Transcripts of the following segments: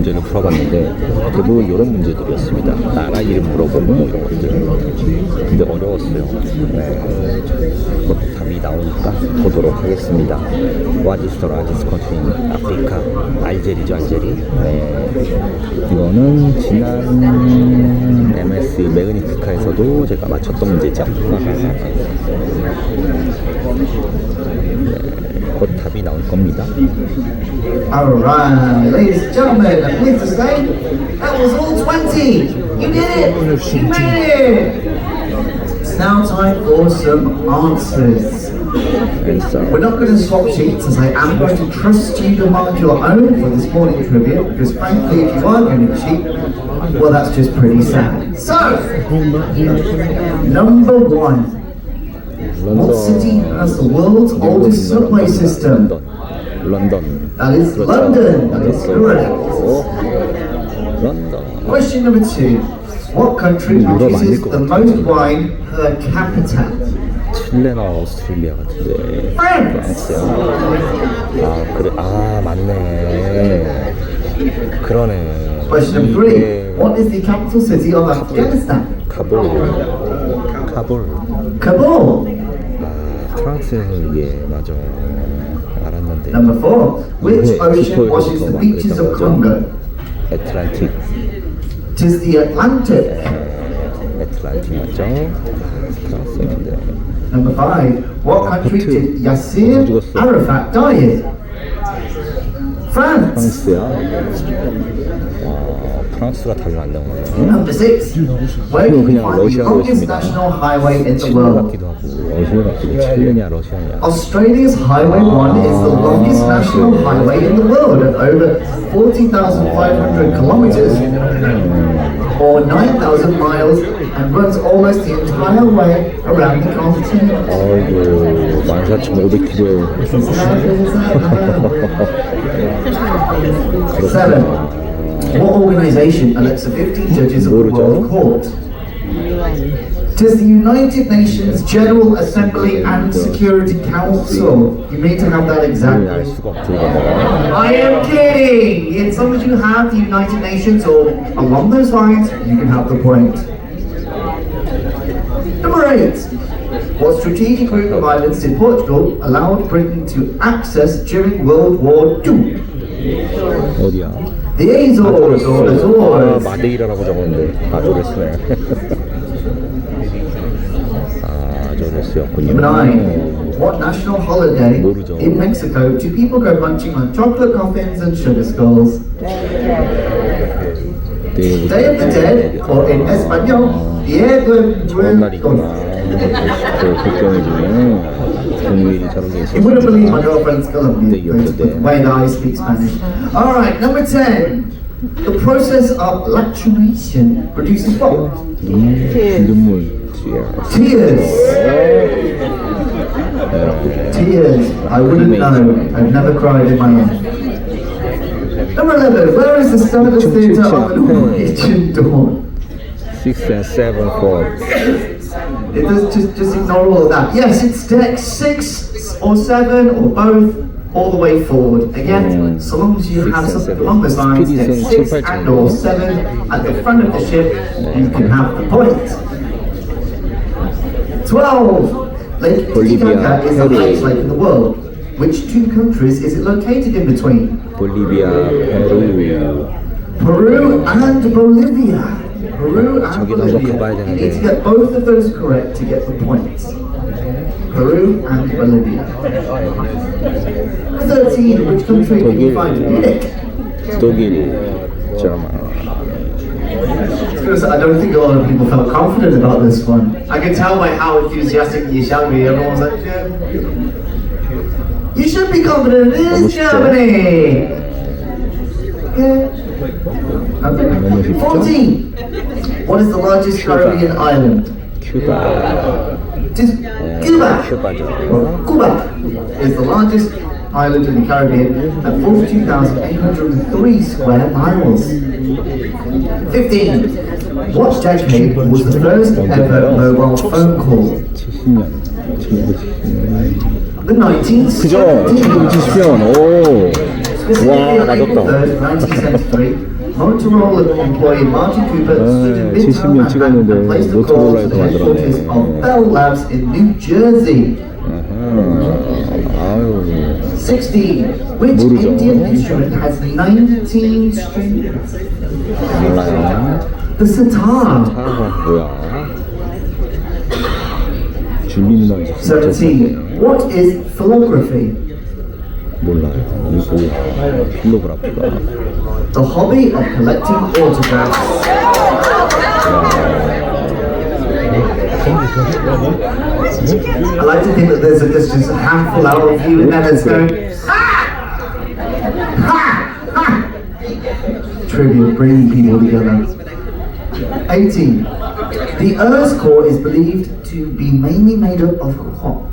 문제를 풀어봤는데 대부분 이런 문제들이었습니다. 나라 이름 물어보고 뭐 이런 것들. 근데 어려웠어요. 네. 답이 나오니까 보도록 하겠습니다. What is the largest country in 아프리카? 알제리죠, 알제리. 네. 이거는 지난 MS 매그니피카에서도 제가 맞췄던 문제죠. 네, 곧 답이 나올 겁니다. Alright, ladies and gentlemen, I'm pleased to say that was all 20. You did it! You made it! It's now time for some answers. We're not going to swap sheets as I am going to trust you to mark your own for this morning trivia because frankly if you are going to cheat, well that's just pretty sad. So, number one. What city has the world's oldest subway system? London. That is London. That is correct. London. Question number two. What country produces the most wine per capita? 칠레나 오스트레일리아 같은데. 프랑스요. 아 그래. 아 맞네. 그러네. Question number three. What is the capital city of Afghanistan? 카불. Kabul. 아 프랑스에서 이게 맞아. 알았는데. Number four. Which ocean washes the beaches of Congo? 애틀란틱. It is the Atlantic. 애틀란틱 맞죠? 프랑스인데. Number five. What country did Yasser Arafat die in? France. 프랑스야? 프랑스가 답이 안 나오네. Number six. Where can you find the longest national highway in the 칠레 world? 같기도 하고 러시아 같기도. 칠레냐 러시아냐. Australia's Highway 1 is the longest national highway in the world at over 40,500 kilometers or 9,000 miles and runs almost the entire way around the continent. 아이고 14,500km에. Seven. What organization elects the 15 judges of the World Court? It is the United Nations General Assembly and Security Council. You need to have that exact. 알 수가 없죠. I am kidding! As long as you have the United Nations or along those lines, you can have the point. Number 8. What strategic group of islands did Portugal allowed Britain to access during World War II? 어디야? The Azores or 아, Azores. 마데이라라고 적었는데 아조레스네. 아조레스였군요. Number 9. What national holiday 모르죠. in Mexico do people go munching on chocolate coffins and sugar skulls? Day of the Dead, or in Espanol, Dia de 좋은 날이구나. 국경일 중에 공휴일이 저런 게 You wouldn't believe my 있었습니다. girlfriend's Colombian because the way that I speak Spanish. Alright, number 10. The process of lacrimation produces what? 눈물. Tears. Tears. I wouldn't know. I've never cried in my life. Number 11. Where is the Stardust Theatre of the Norwegian Dawn? 6 and 7 4. It does just ignore all of that. Yes, it's deck 6 or 7 or both, all the way forward. Again, so long as you have something along those lines, deck 6 and or 7 at the front of the ship, you can have the point. 12. Lake Titicaca is the highest lake in the world. Which two countries is it located in between? 볼리비아, 페루. Peru and Bolivia. Peru and 저기도 Bolivia. 가봐야 You 되는데. need to get both of those correct to get the points. Peru and Bolivia. 13. Which country can you find Munich? 독일, German. I don't think a lot of people felt confident about this one. I can tell by how enthusiastic you shall be. Everyone's like, yeah. You should be confident. It is Germany. Yeah. 14. What is the largest Caribbean island? Cuba. Cuba. Cuba죠. Cuba is the largest island in the Caribbean at 42,803 square miles. 15. What decade was the first ever mobile phone call? 70년. 1970년. The 1970s. 그죠? 1970년. 오. Specifically 와, on April 맞았다. 3rd, 1973, Motorola employee Marty Cooper stood in Midtown 70년 찍었는데 and placed the call to the 모토로라에서 headquarters 만들었네. of Bell Labs in New Jersey. 아유. 60. Which 모르죠. Indian instrument has 19 strings? 몰라요. The sitar. 사과 뭐야? 줄리 누나 이제 17. What is philography? 몰라요. 이거 필로그라피가. The hobby of collecting autographs. I like to think that there's just a handful out of you in there that's going, ha! Ha! Ha! Trivia, bringing people together. 18. The Earth's core is believed to be mainly made up of what?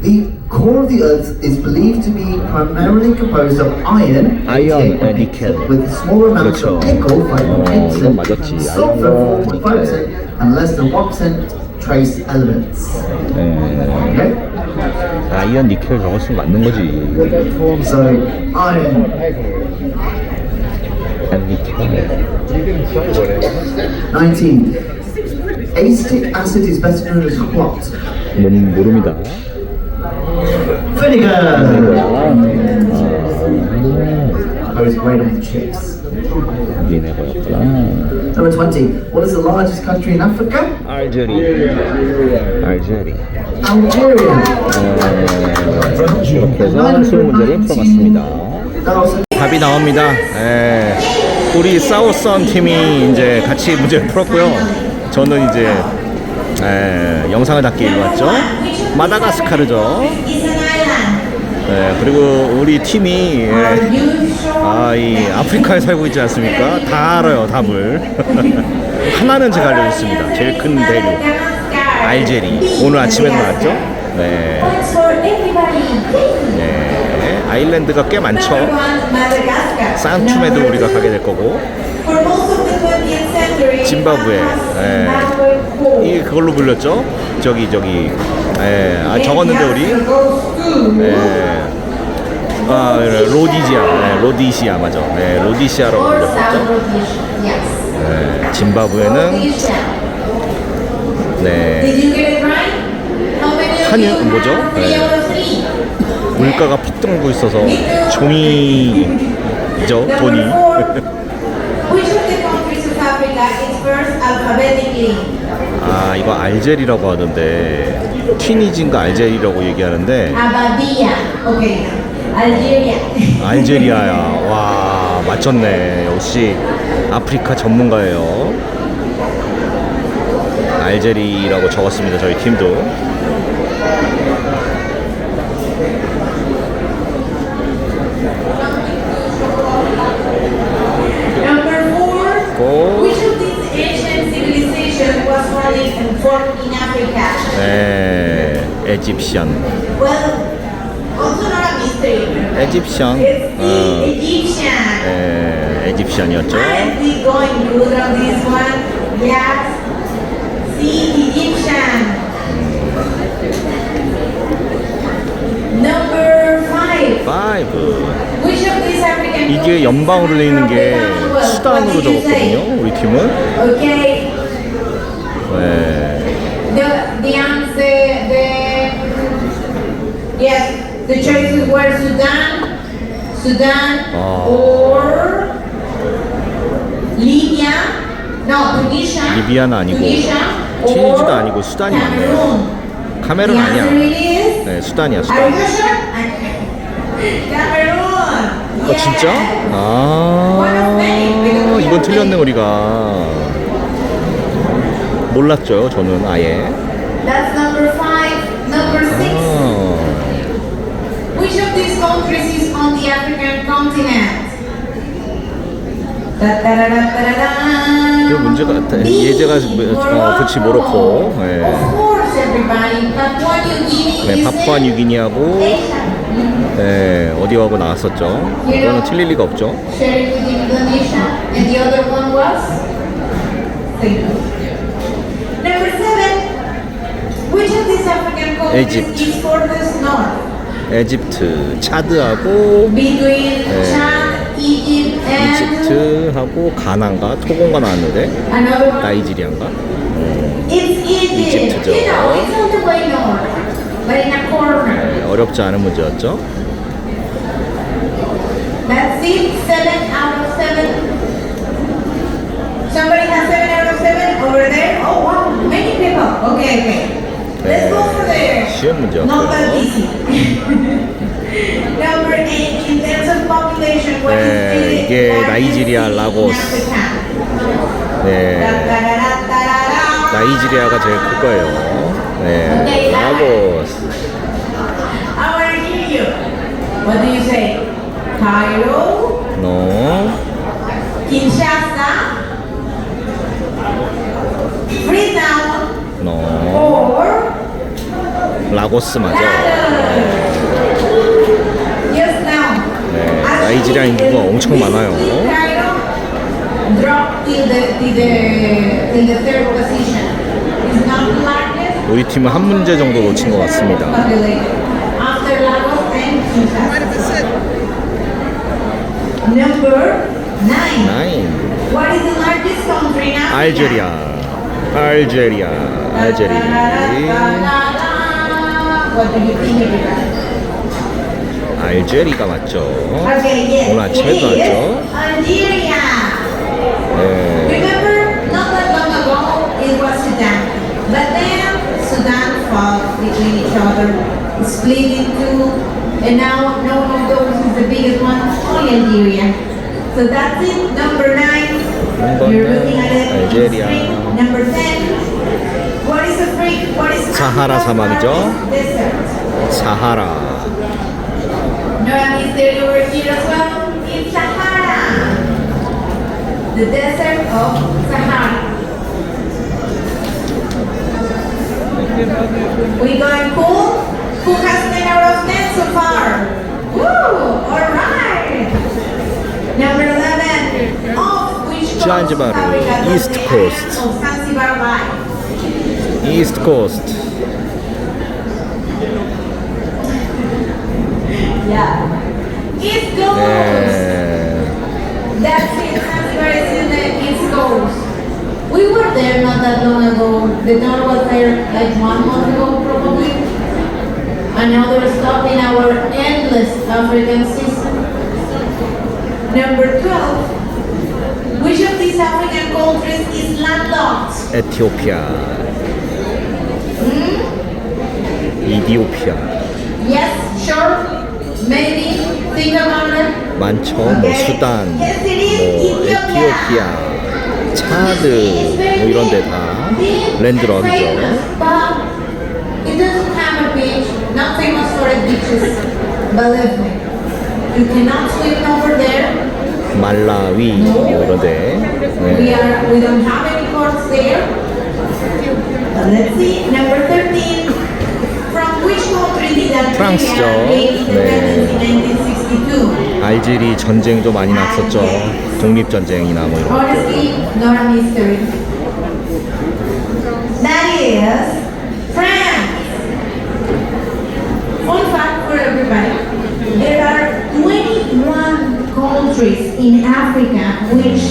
The core of the Earth is believed to be primarily composed of iron, Iron and nickel. with small amounts of 그렇죠. nickel, 5.8%, 이건 맞았지. sulfur, 아이언, 4.5%, and less than 1% trace elements. Okay? 아이언 니켈 저거 쓰면 맞는 거지. So, iron, and 니켈. 19. Acetic acid is better known as what? 모릅니다. Vinegar! I was great on the chips. 비네거였구나. Number 20. What is the largest country in Africa? 알제리. Algeria. 이렇게 해서 20문제를 풀어봤습니다. 답이 나옵니다. 우리 사우선 팀이 이제 같이 문제를 풀었고요. 저는 이제 영상을 담기 위해 왔죠. 마다가스카르죠. 그리고 우리 팀이 이 아프리카에 살고 있지 않습니까? 다 알아요, 답을. 하나는 제가 알려줬습니다. 제일 큰 대륙 알제리. 오늘 아침에 나왔죠. 네, 아일랜드가 꽤 많죠. 산툼에도 우리가 가게 될 거고, 짐바브웨, 이게 그걸로 불렸죠. 저기 적었는데 우리 로디시아 맞아. 로디시아라고 불렸었죠. 짐바브웨는 한유 뭐죠? 물가가 폭등하고 있어서 종이죠, 돈이. 이거 알제리라고 하던데, 튀니진가 알제리라고 얘기하는데. 알제리아야. 와, 맞췄네. 역시 아프리카 전문가예요. 알제리라고 적었습니다, 저희 팀도. Which of these ancient civilizations was founded and formed in Africa? 에집션. Well, also not a mystery. 에집션. It's the Egyptian. 에집션이었죠. Are we going good on this one? Yes. The Egyptian. Number 5. Which of these African 이게 연방으로 되어 있는 게 수단으로 적었거든요, 우리 팀은. Okay. The answer, yes, the choices were Sudan, or Libya, no, Tunisia. 리비아는 아니고, 튀니지도 아니고 수단이 맞네요. 카메룬 아니야. 네, 수단이야, 수단. Are you sure? Cameroon. 진짜? 이건 틀렸네, 우리가. 몰랐죠, 저는 아예. That's number 5. Number 6. Which of these countries is on the African continent? 이 문제가 예제가 그렇지, 모로코. Of course, everybody. Papua New Guinea. 파푸아 뉴기니하고 어디하고 나왔었죠. 이거는 틀릴 리가 없죠. Sharing with Indonesia, and the other one was. Number 7. Which of these African countries Egypt. is furthest north? 이집트, 차드하고 between Chad, Egypt, and 이집트하고 가나인가 토고가 나왔는데 another one. 나이지리아인가? It's Egypt. 이집트죠. You know, it's all the way north, but in a corner. 네, 어렵지 않은 문제였죠. That's it. 7 out of 7. Somebody has 7 out of 7 over there. Oh wow, many people. Okay, okay. Let's go for there. 쉬운 Not that 문제였고요. easy. Number 8, in terms of population, what 네, is the 이게 largest 나이지리아, city in 라고스. Africa? 네, Da-da-da-da-da-da. 나이지리아가 제일 클 거예요. 네, Okay, 라고스. I want to hear you. What do you say? Cairo, 노, Kinshasa, Freetown, 노. or 라고스 맞아. yes now. 네, 나이지리아 인구가 엄청 많아요. Drop till the third position. It's not the largest 우리 팀은 한 문제 정도 놓친 것 같습니다. population. After Lagos and Kinshasa. Number 9. 9. What is the largest country in Africa? 알제리아. What do you think, everybody? 알제리가 맞죠. Okay, yes. 오늘 아침에도 it is 왔죠. Algeria. 네. Remember, not that long ago, it was Sudan. But then Sudan fought between each other, split in two, and now no one of those is the biggest one, only Algeria. So that's it. Number 9. You're looking at it. Algeria. Number 10. What is Africa? What is 사하라 Africa's 사막이죠? largest desert? 사하라. No, I mystery over here as well. It's Sahara. The desert of Sahara. We going cool? Who has 10 out of 10 so far? Woo! Alright! Number 11. Off which coast Zanzibar, Africa does East the Coast. island of Zanzibar lie? 이스트 코스트. Yeah. East Coast! 네. That's it. Zanzibar is in the East Coast. We were there not that long ago. The tour was there like 1 month ago, probably. Another stop in our endless African system. Number 12. Which of these African countries is landlocked? 에티오피아. 이디오피아. Yes, sure. Maybe. Think about it. 많죠. 뭐 수단, 뭐 에티오피아, 차드, 뭐 이런 데 다 랜드락이죠. It doesn't have a beach, not famous for its beaches. Believe me. You cannot swim over there. 말라위 뭐 이런 데. 네. We don't have any ports there. Let's see, number 13. From which country did Algeria 프랑스죠. gain independence in 1962? 알제리 전쟁도 많이 났었죠. 독립전쟁이나 뭐 이런 거. Honestly, not a mystery. That is France. Fun fact for everybody. There are 21 countries in Africa which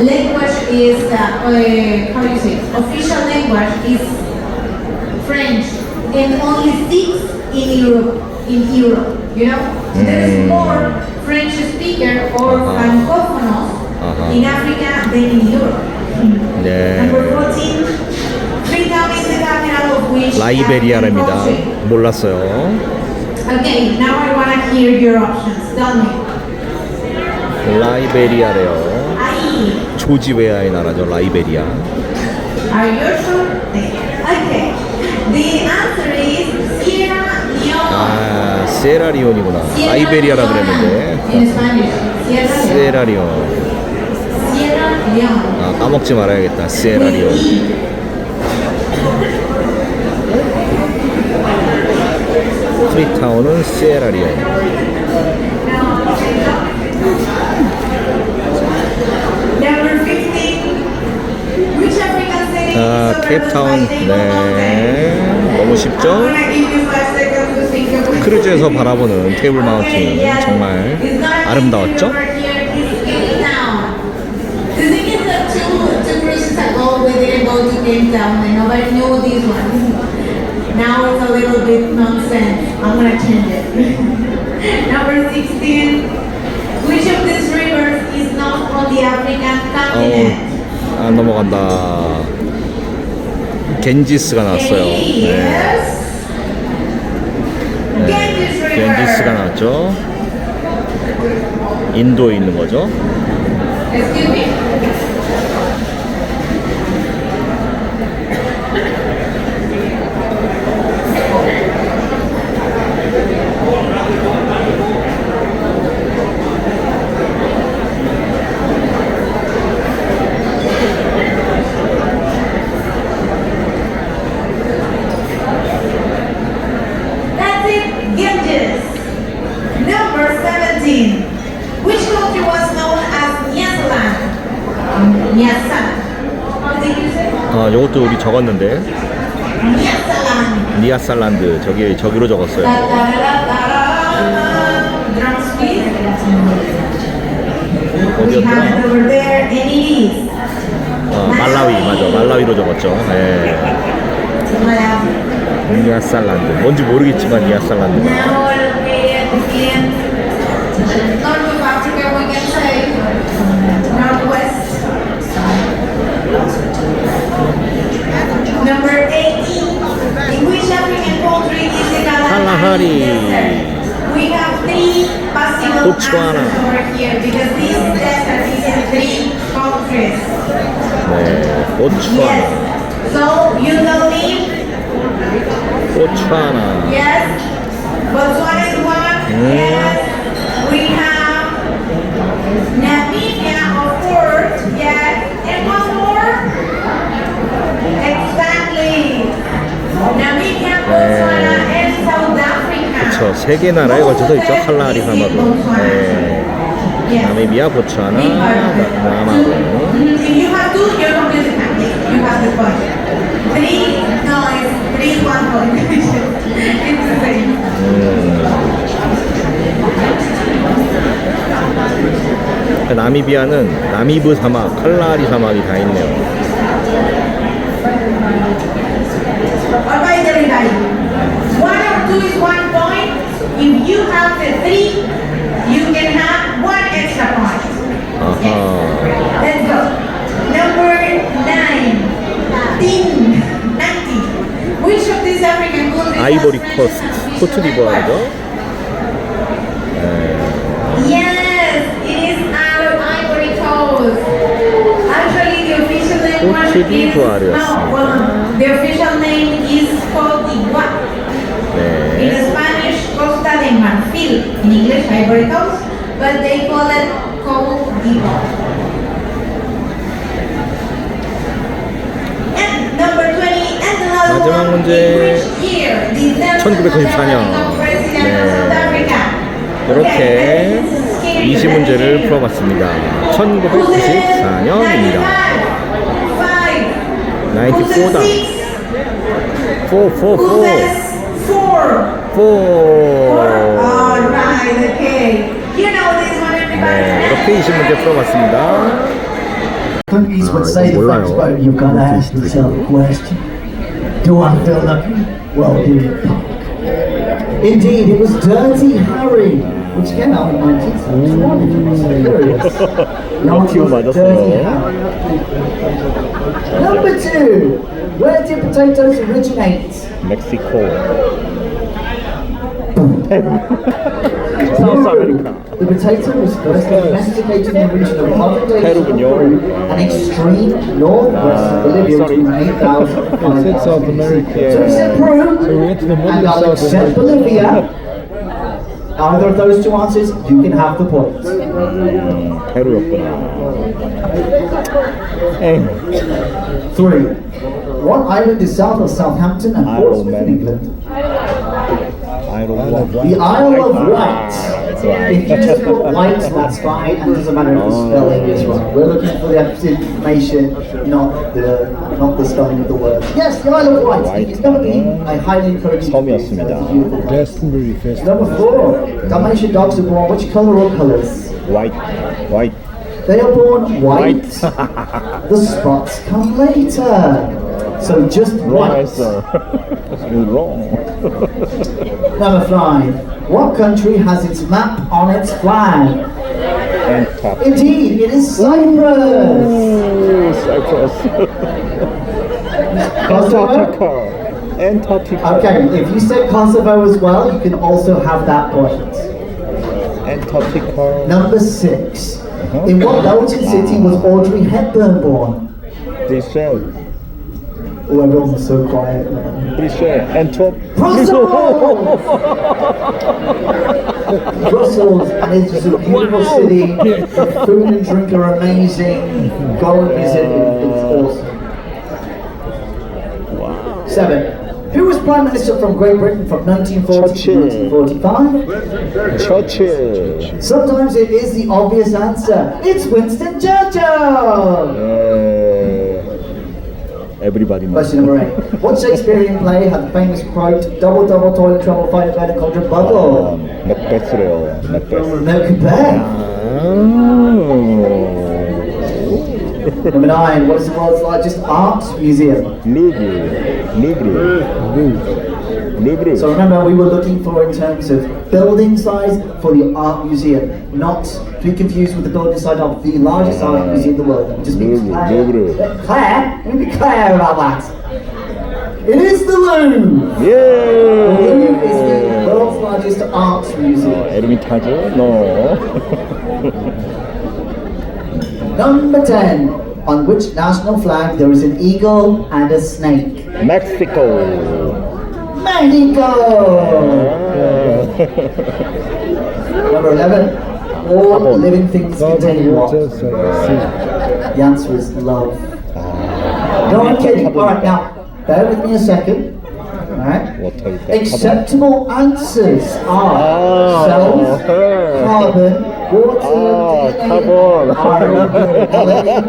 language is, how do you say, official language is French, and only 6 in Europe, you know? So there is more French speaker or francophonos in Africa than in Europe. 네. Number 14, Freetown is the capital of which 라이베리아랍니다. African country? 몰랐어요. Okay, now I want to hear your options. Tell me. 라이베리아래요. Ahí. 조지웨아의 나라죠. 라이베리아. Are you sure? Okay. The answer is Sierra Leone. 아, 세라리온이구나. Sierra 라이베리아라 Leone. 그랬는데. In Spanish. Sierra Leone. 세라리온. Sierra Leone. 아, 까먹지 말아야겠다. 세라리온. With E. 프리타운은 세라리온. Number 15. Which African city is 아, over 케이프타운. by table mountain? 네. 너무 쉽죠? I'm gonna give you 5 seconds to think of it. 크루즈에서 바라보는 테이블 마운틴 정말 아름다웠죠? The thing is that two cruises ago we didn't go to Cape Town and nobody knew this one. Now it's a little bit nonsense. I'm gonna change it. Number 16. Which of these rivers is not on the African continent? 아, 넘어간다. 겐지스가 나왔어요. 네. Yes. Ganges River. 겐지스가 나왔죠. 인도에 있는 거죠. Excuse me. That's it, Ganges. Number 17. Which country was known as Nyasaland? Nyasaland. How did you say? 아, 요것도 우리 적었는데. Nyasaland. 니아살란드. 저기로 적었어요. Drums, please. We have it 어디였더라? over there, and it is. 말라위, 맞아. 말라위로 적었죠. 네. Malawi. 니아살란드. 뭔지 모르겠지만 니아살란드가. Now located in north of Africa, we can say northwest. Number 18. In which African country is the Kalahari. Desert? We have 3 possible Botswana. answers over here because this desert is in 3 countries. 네. 보츠와나. Yes. So you know me? 보츠와나. Yes. Botswana is one. Yes. We have Namibia, of course. Yes. And one more. Exactly. Namibia, Botswana, and South Africa. 그쵸. 3개 나라에 걸쳐서 있죠. 칼라하리 사막은. 네. Yes. 나미비아, 보츠와나, 남아공. If you have 2, you're completely happy. You have the point. 3, no, it's 3 is 1 point. It's the same. 나미비아는 나미브 사막, 칼라하리 사막이 다 있네요. Alright, everybody. 1 or 2 is 1 point. If you have the 3, you can have 1 extra point. 아하. Let's go. Number 9. 19. Which of these African countries 아이보리 has 코스트, mentioned 코트디부아르죠. Yes, it is Ivory Coast. Actually, the official name Cote d'Ivoire. the official name is Cote d'Ivoire. 네. In Spanish, Costa de Marfil. In English, Ivory Coast, but they call it Cote d'Ivoire. And number 20, and the last 마지막 one. 문제. In which year did Nelson 1994 년. Mandela become president of South Africa? 이렇게 20문제를 풀어봤습니다. 1994년입니다. 94다. 4. Alright, okay. You know this one, everybody. 네, 이렇게 20문제 풀어봤습니다. Cookies would say to 몰라요. French folk, you've got to ask yourself a question. Do I feel lucky? Well, do you? Indeed, it was Dirty Harry, which came out in 1971. Curious. 모티브 맞았어요. Dirty Harry. Number 2. Where did potatoes originate? 멕시코. South America. The potato was first domesticated in the region of modern-day Peru군요. and extreme northwest Bolivia between 8,000 and 5,000. South America. So we said Peru, So we went to the and modern I'll South accept America. Bolivia. Either of those 2 answers, you can have the point. 페루였구나. 3. What island is south of Southampton and Isle of Portsmouth in Man. England? 아이로 The Isle of Wight. If you just put white, that's fine, and it doesn't matter if the spelling is wrong. We're looking for the actual information, not the spelling of the word. Yes, the Isle of Wight. It's going to be, I highly encourage you to do it. It's a beautiful place. Glastonbury Festival. Number 4, Dalmatian dogs are born which colour or colours? White. White. They are born white. The spots come later. So just Wrong white. answer. Wrong. Number 5. What country has its map on its flag? And top. Indeed, it is Cyprus. Ooh, Cyprus. Kosovo? Antarctica. Okay, if you said Kosovo as well, you can also have that point. Antarctica. Number 6. In what Belgian city was Audrey Hepburn born? Brussels. Oh, everyone's so quiet. Brussels. Antwerp. Brussels! Brussels, and it's just a beautiful city. The food and drink are amazing. Go and visit it, it's awesome. Wow. 7. Who was Prime Minister from Great Britain from 1940 to 1945? Churchill. Sometimes it is the obvious answer. It's Winston Churchill! Everybody knows. Question number 8. What Shakespearean play had the famous quote, double, double, toilet trouble, fight a better cauldron bubble? Macbeth래요. Macbeth. No compare. Number 9. What is the world's largest art museum? Louvre. So remember, we were looking for in terms of building size for the art museum, not to be confused with the building size of the largest art museum in the world. Let me just be Louvre. Claire, let me be clear about that. It is the Louvre. The Louvre is the world's largest art museum. Ermitage? No. Number 10. On which national flag there is an eagle and a snake? Mexico. Number 11. All living things contain what? The answer is love. No, I'm kidding. Alright, now, bear with me a second. Alright? Acceptable answers are cells, carbon, water, DNA, iron,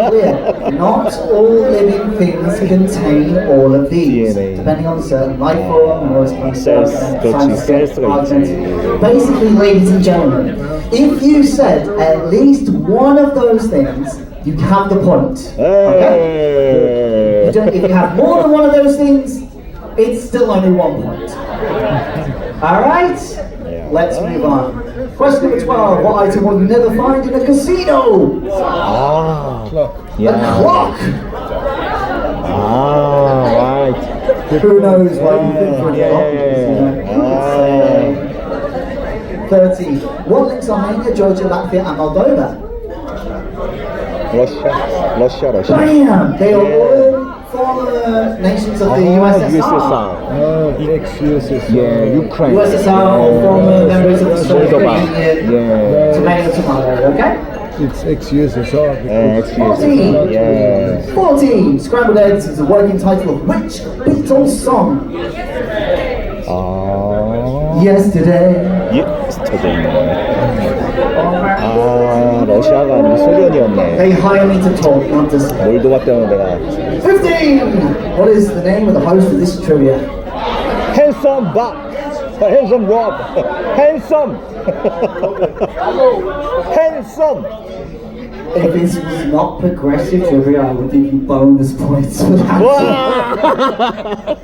clear. Not all living things contain all of these, DNA. depending on certain life form or Cells, cells arguments. 있지. Basically, ladies and gentlemen, if you said at least one of those things, you have the point. Okay? If you have more than one of those things, it's still only 1 point. Alright? Let's move on. Question number 12. What item will you never find in a casino? A clock! Right. Who knows what you think for a clock? 13. What links Armenia, Georgia, Latvia and Moldova? Russia. Bam! They are all former nations of the USSR. Ex-USSR. Yeah, Ukraine. USSR or former members of the Soviet Moldova. Union. Tomato, okay? It's ex-USSR. 14. Yeah. 14. Scrambled Eggs is a working title of which Beatles song? Yesterday. Yesterday. 러시아가 아니고 소련이었네. They hire me to talk, not to speak. 몰도바 때문에 내가 15. What is the name of the host of this trivia? Handsome Bob. Handsome Rob. Handsome. Handsome. If this was not progressive trivia, I would give you bonus points for that.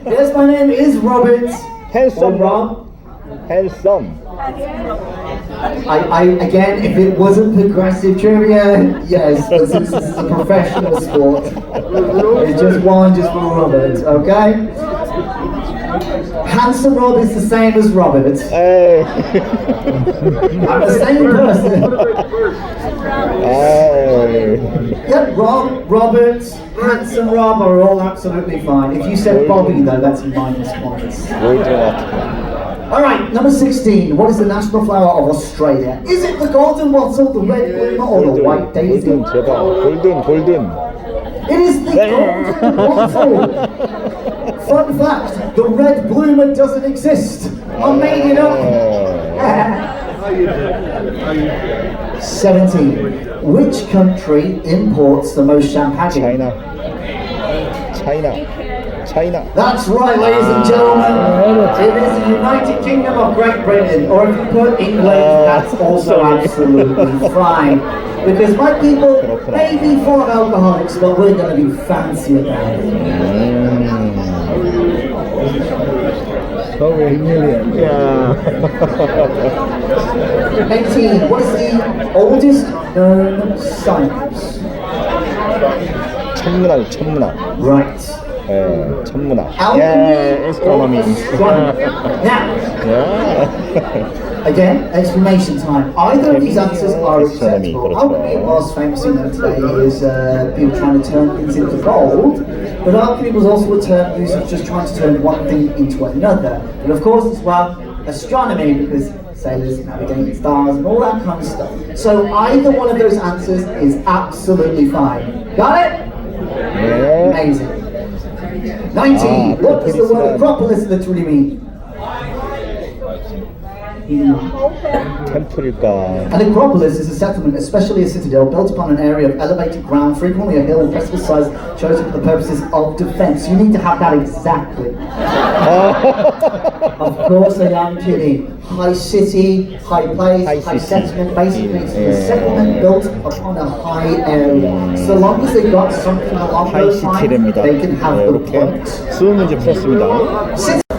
Yes, my name is Robert. Handsome Rob. Handsome. I again, if it wasn't progressive trivia, yes, but since this is a professional sport, it's just one just for Robert, okay? Handsome Rob is the same as Robert. Hey. I'm the same person. Hey. Yep, Rob, Robert, Handsome Rob are all absolutely fine. If you said Bobby though, that's minus points. Alright, number 16. What is the national flower of Australia? Is it the golden wattle, the red bloomer, or the white daisy? 골든 제발. 골든. It is the golden wattle. Fun fact, the red bloomer doesn't exist. I made it up. 17. Which country imports the most champagne? China. That's right, ladies and gentlemen. It is the United Kingdom of Great Britain, or if you put England, that's also absolutely fine. Because my people may be full of alcoholics, but we're going to be fancy about it. Sorry, million. Yeah. 18. What is the oldest known science? 천문학. Right. 천문학. Alchemy astronomy. or astronomy. Now, again, explanation time. Either of these answers are acceptable. Alchemy, whilst famously known today, is people trying to turn things into gold. But alchemy was also a term used for just trying to turn one thing into another. But of course, as well, astronomy, because sailors navigating stars and all that kind of stuff. So either one of those answers is absolutely fine. Got it? Yeah. Amazing. 19. What does the word Acropolis literally mean? 템플일까? An acropolis is a settlement, especially a citadel, built upon an area of elevated ground, frequently a hill or precipice size, chosen for the purposes of defense. You need to have that exactly. Of course, I am kidding. High city, high place, high settlement. Basically, it's a settlement built upon a high area. So long as they got something along those lines, they can have the point. 수능 문제 풀었습니다.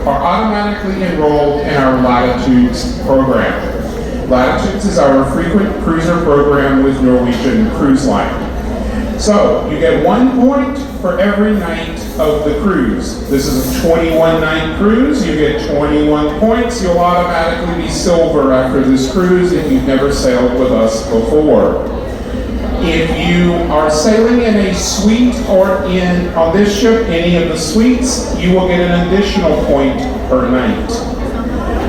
Are automatically enrolled in our Latitudes program. Latitudes is our frequent cruiser program with Norwegian Cruise Line. So you get 1 point for every night of the cruise. This is a 21-night cruise. You get 21 points. You'll automatically be silver after this cruise if you've never sailed with us before. If you are sailing in a suite or on this ship, any of the suites, you will get an additional point per night.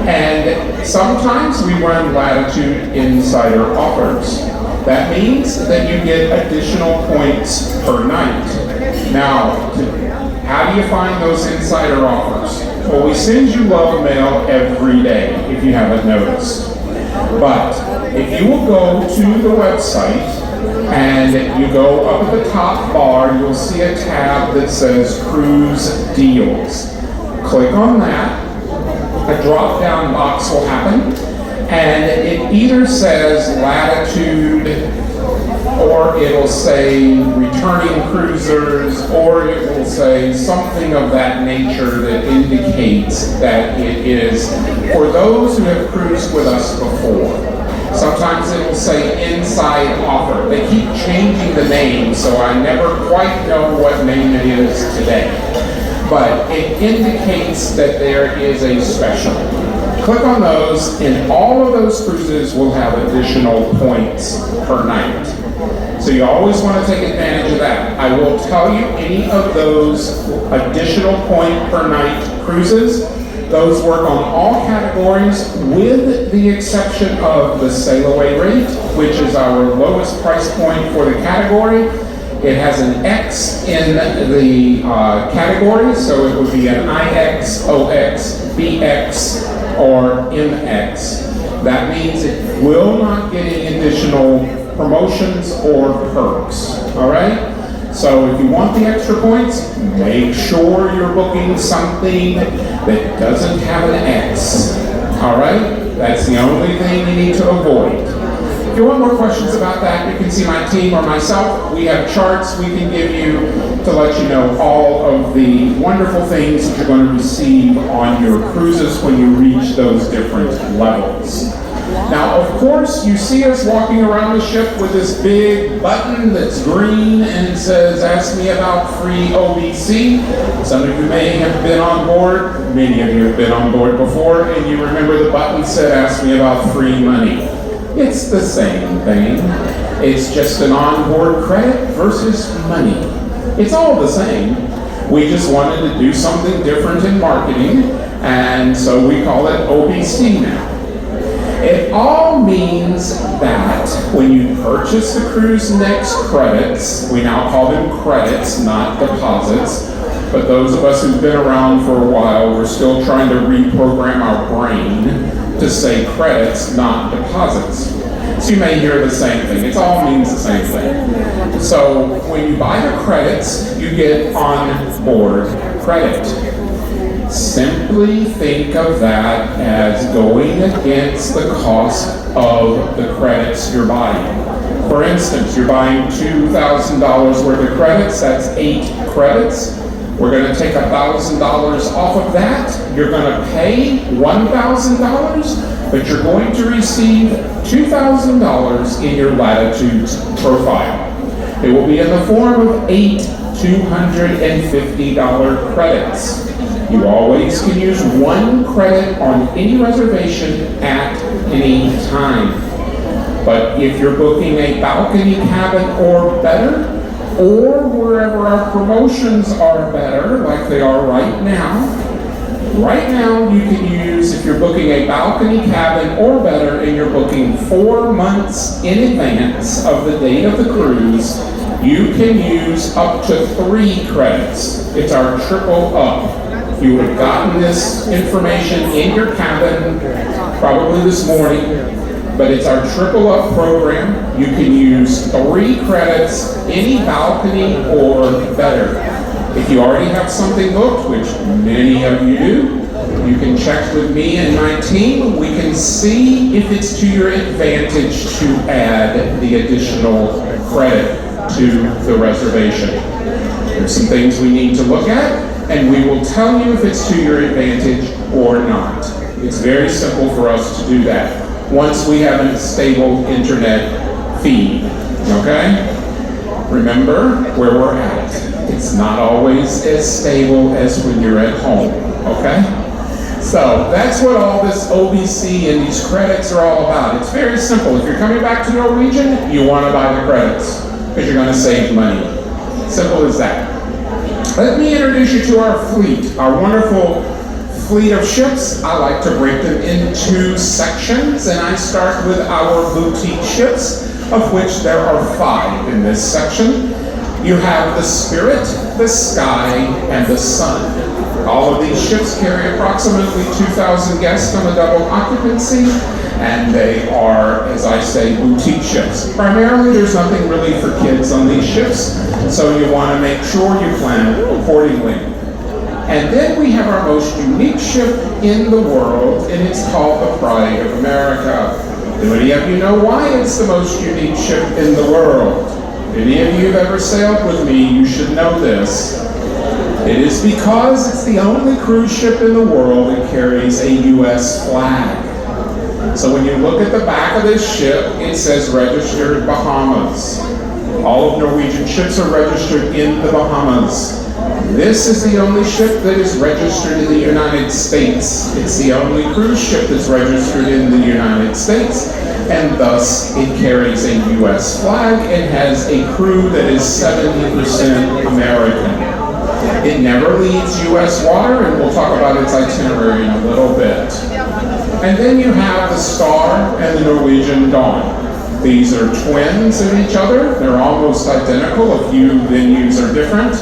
And sometimes we run Latitude Insider offers. That means that you get additional points per night. Now, how do you find those insider offers? Well, we send you love mail every day, if you haven't noticed. But if you will go to the website, and you go up at the top bar, you'll see a tab that says Cruise Deals. Click on that, a drop-down box will happen, and it either says Latitude, or it'll say Returning Cruisers, or it will say something of that nature that indicates that it is for those who have cruised with us before. Sometimes it will say inside offer. They keep changing the name, so I never quite know what name it is today. But it indicates that there is a special. Click on those, and all of those cruises will have additional points per night. So you always want to take advantage of that. I will tell you, any of those additional point per night cruises, those work on all categories with the exception of the sail away rate, which is our lowest price point for the category. It has an X in the category, so it would be an IX, OX, BX, or MX. That means it will not get any additional promotions or perks, all right? So if you want the extra points, make sure you're booking something that doesn't have an X. All right? That's the only thing you need to avoid. If you want more questions about that, you can see my team or myself. We have charts we can give you to let you know all of the wonderful things that you're going to receive on your cruises when you reach those different levels. Now, of course, you see us walking around the ship with this big button that's green and says, ask me about free OBC. Some of you may have been on board, many of you have been on board before, and you remember the button said, ask me about free money. It's the same thing. It's just an onboard credit versus money. It's all the same. We just wanted to do something different in marketing, and so we call it OBC now. It all means that when you purchase the Cruise Next credits, we now call them credits, not deposits, but those of us who've been around for a while, we're still trying to reprogram our brain to say credits, not deposits. So you may hear the same thing. It all means the same thing. So when you buy the credits, you get on board credit. Simply think of that as going against the cost of the credits you're buying. For instance, you're buying $2,000 worth of credits, that's 8 credits. We're going to take $1,000 off of that. You're going to pay $1,000, but you're going to receive $2,000 in your Latitudes profile. It will be in the form of 8 $250 credits. You always can use 1 credit on any reservation at any time. But if you're booking a balcony cabin or better, or wherever our promotions are better, like they are right now you can use, if you're booking a balcony cabin or better and you're booking 4 months in advance of the date of the cruise, you can use up to 3 credits. It's our triple up. You would have gotten this information in your cabin probably this morning. But it's our triple up program. You can use 3 credits, any balcony or better. If you already have something booked, which many of you do, you can check with me and my team. We can see if it's to your advantage to add the additional credit to the reservation. There's some things we need to look at, and we will tell you if it's to your advantage or not. It's very simple for us to do that once we have a stable internet feed, okay? Remember where we're at. It's not always as stable as when you're at home, okay? So that's what all this OBC and these credits are all about. It's very simple. If you're coming back to Norwegian, you want to buy the credits because you're going to save money. Simple as that. Let me introduce you to our fleet, our wonderful fleet of ships. I like to break them into sections, and I start with our boutique ships, of which there are 5 in this section. You have the Spirit, the Sky, and the Sun. All of these ships carry approximately 2,000 guests on a double occupancy, and they are, as I say, boutique ships. Primarily, there's nothing really for kids on these ships, so you want to make sure you plan accordingly. And then we have our most unique ship in the world, and it's called the Pride of America. Do many of you know why it's the most unique ship in the world? Any of you have ever sailed with me, you should know this. It is because it's the only cruise ship in the world that carries a U.S. flag. So when you look at the back of this ship, it says registered Bahamas. All of Norwegian ships are registered in the Bahamas. This is the only ship that is registered in the United States. It's the only cruise ship that's registered in the United States, and thus it carries a U.S. flag and has a crew that is 70% American. It never leaves U.S. water, and we'll talk about its itinerary in a little bit. And then you have the Star and the Norwegian Dawn. These are twins of each other. They're almost identical. A few venues are different.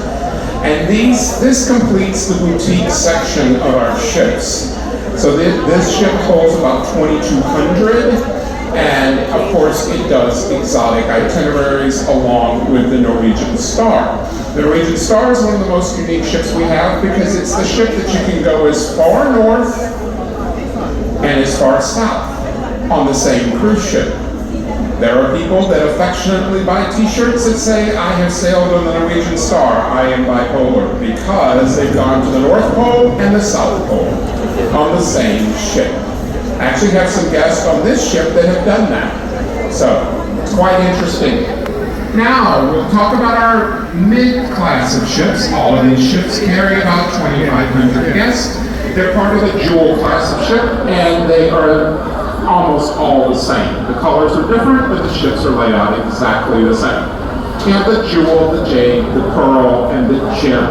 And this completes the boutique section of our ships. So this ship holds about 2,200, and of course it does exotic itineraries along with the Norwegian Star. The Norwegian Star is one of the most unique ships we have because it's the ship that you can go as far north and as far south on the same cruise ship. There are people that affectionately buy t-shirts that say, I have sailed on the Norwegian Star, I am bipolar, because they've gone to the North Pole and the South Pole on the same ship. I actually have some guests on this ship that have done that. So, it's quite interesting. Now, we'll talk about our mid-class of ships. All of these ships carry about 2,500 guests. They're part of the Jewel class of ship, and they are almost all the same. The colors are different, but the ships are laid out exactly the same. You have the Jewel, the Jade, the Pearl, and the Gem.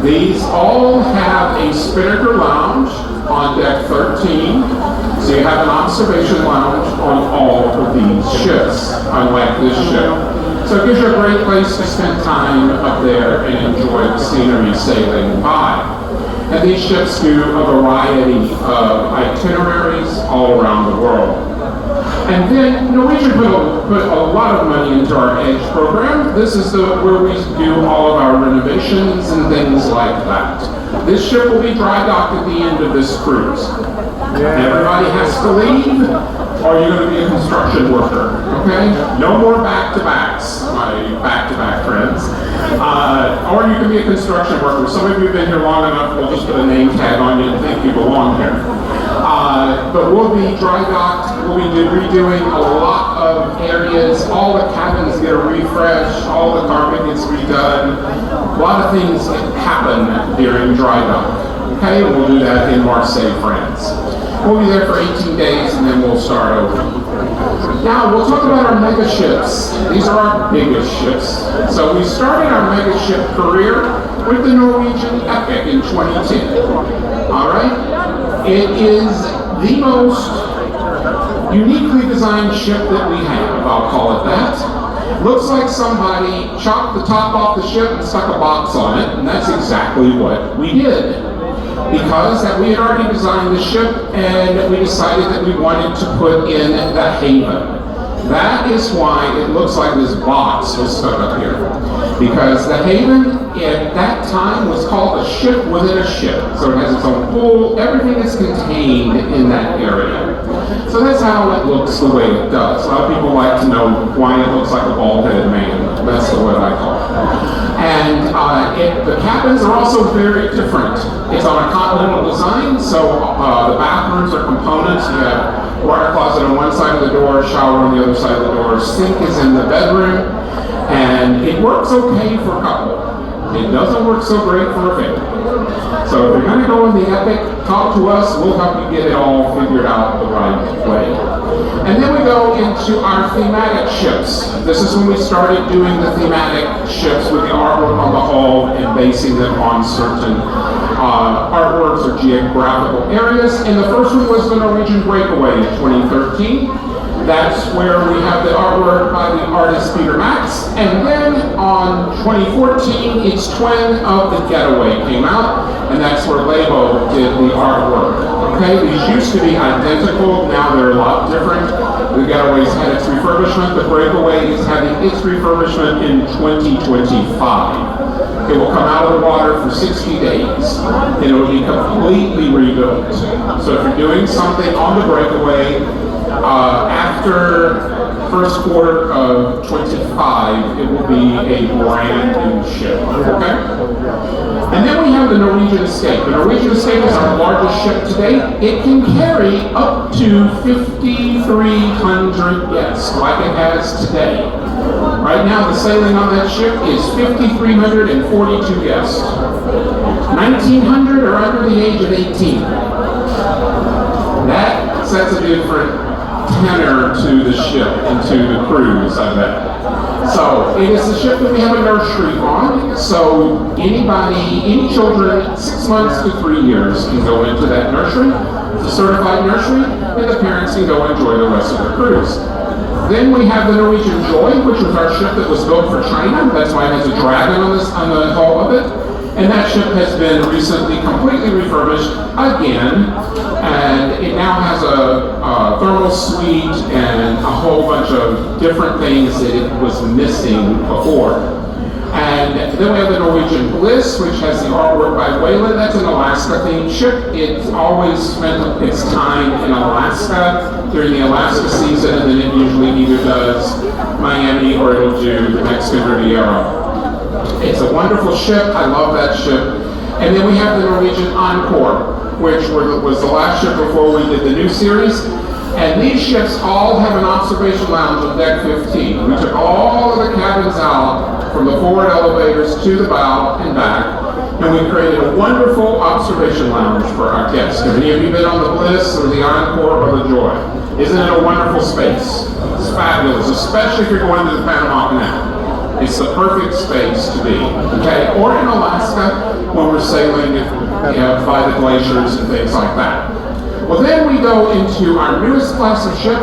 These all have a spinnaker lounge on deck 13, so you have an observation lounge on all of these ships, unlike this ship. So it gives you a great place to spend time up there and enjoy the scenery sailing by. And these ships do a variety of itineraries all around the world. And then Norwegian put a lot of money into our Edge program. This is where we do all of our renovations and things like that. This ship will be dry docked at the end of this cruise. Everybody has to leave, or you're going to be a construction worker, okay? No more back-to-backs, my back-to-back friends. Or you can be a construction worker. Some of you have been here long enough, we'll just put a name tag on you and think you belong here. But we'll be dry docked, we'll be redoing a lot of areas, all the cabins get a refresh, all the carpet gets redone. A lot of things happen during dry dock. Okay, and we'll do that in Marseille, France. We'll be there for 18 days and then we'll start over. Now we'll talk about our mega ships. These are our biggest ships. So we started our mega ship career with the Norwegian Epic in 2010. All right? It is the most uniquely designed ship that we have, I'll call it that. Looks like somebody chopped the top off the ship and stuck a box on it, and that's exactly what we did. Because that we had already designed the ship and we decided that we wanted to put in the haven. That is why it looks like this box was stuck up here. Because the haven at that time was called a ship within a ship. So it has its own pool, everything is contained in that area. So that's how it looks the way it does. A lot of people like to know why it looks like a bald-headed man. That's what I call it. And the cabins are also very different. It's on a continental design, so the bathrooms are components. You have water closet on one side of the door, shower on the other side of the door, sink is in the bedroom, and it works okay for a couple. It doesn't work so great for a family. So if you're going to go in the Epic, talk to us, we'll help you get it all figured out the right way. And then we go into our thematic ships. This is when we started doing the thematic ships with the artwork on the hull and basing them on certain artworks or geographical areas. And the first one was the Norwegian Breakaway in 2013. That's where we have the artwork by the artist Peter Max. And then on 2014, its twin of the Getaway came out, and that's where Labo did the artwork. Okay, these used to be identical, now they're a lot different. The Getaway's had its refurbishment, the Breakaway is having its refurbishment in 2025. It will come out of the water for 60 days, and it will be completely rebuilt. So if you're doing something on the Breakaway, after first quarter of 25, it will be a brand new ship, okay? And then we have the Norwegian Escape. The Norwegian Escape is our largest ship to date. It can carry up to 5,300 guests, like it has today. Right now, the sailing on that ship is 5,342 guests. 1,900 are under the age of 18. That sets a different tenor to the ship and to the cruise, I bet. So it is a ship that we have a nursery on, so any children 6 months to 3 years can go into that nursery. It's a certified nursery, and the parents can go enjoy the rest of the cruise. Then we have the Norwegian Joy, which was our ship that was built for China. That's why it has a dragon on the hull of it. And that ship has been recently completely refurbished again, and it now has a thermal suite and a whole bunch of different things that it was missing before. And then we have the Norwegian Bliss, which has the artwork by Wayland. That's an Alaska-themed ship. It's always spent its time in Alaska during the Alaska season, and then it usually either does Miami or it'll do the Mexican Riviera. It's a wonderful ship. I love that ship. And then we have the Norwegian Encore, which was the last ship before we did the new series. And these ships all have an observation lounge on deck 15. We took all of the cabins out from the forward elevators to the bow and back, and we created a wonderful observation lounge for our guests. Have any of you been on the Bliss or the Encore or the Joy? Isn't it a wonderful space? It's fabulous, especially if you're going to the Panama Canal. It's the perfect space to be, okay? Or in Alaska when we're sailing by the glaciers and things like that. Well, then we go into our newest class of ship.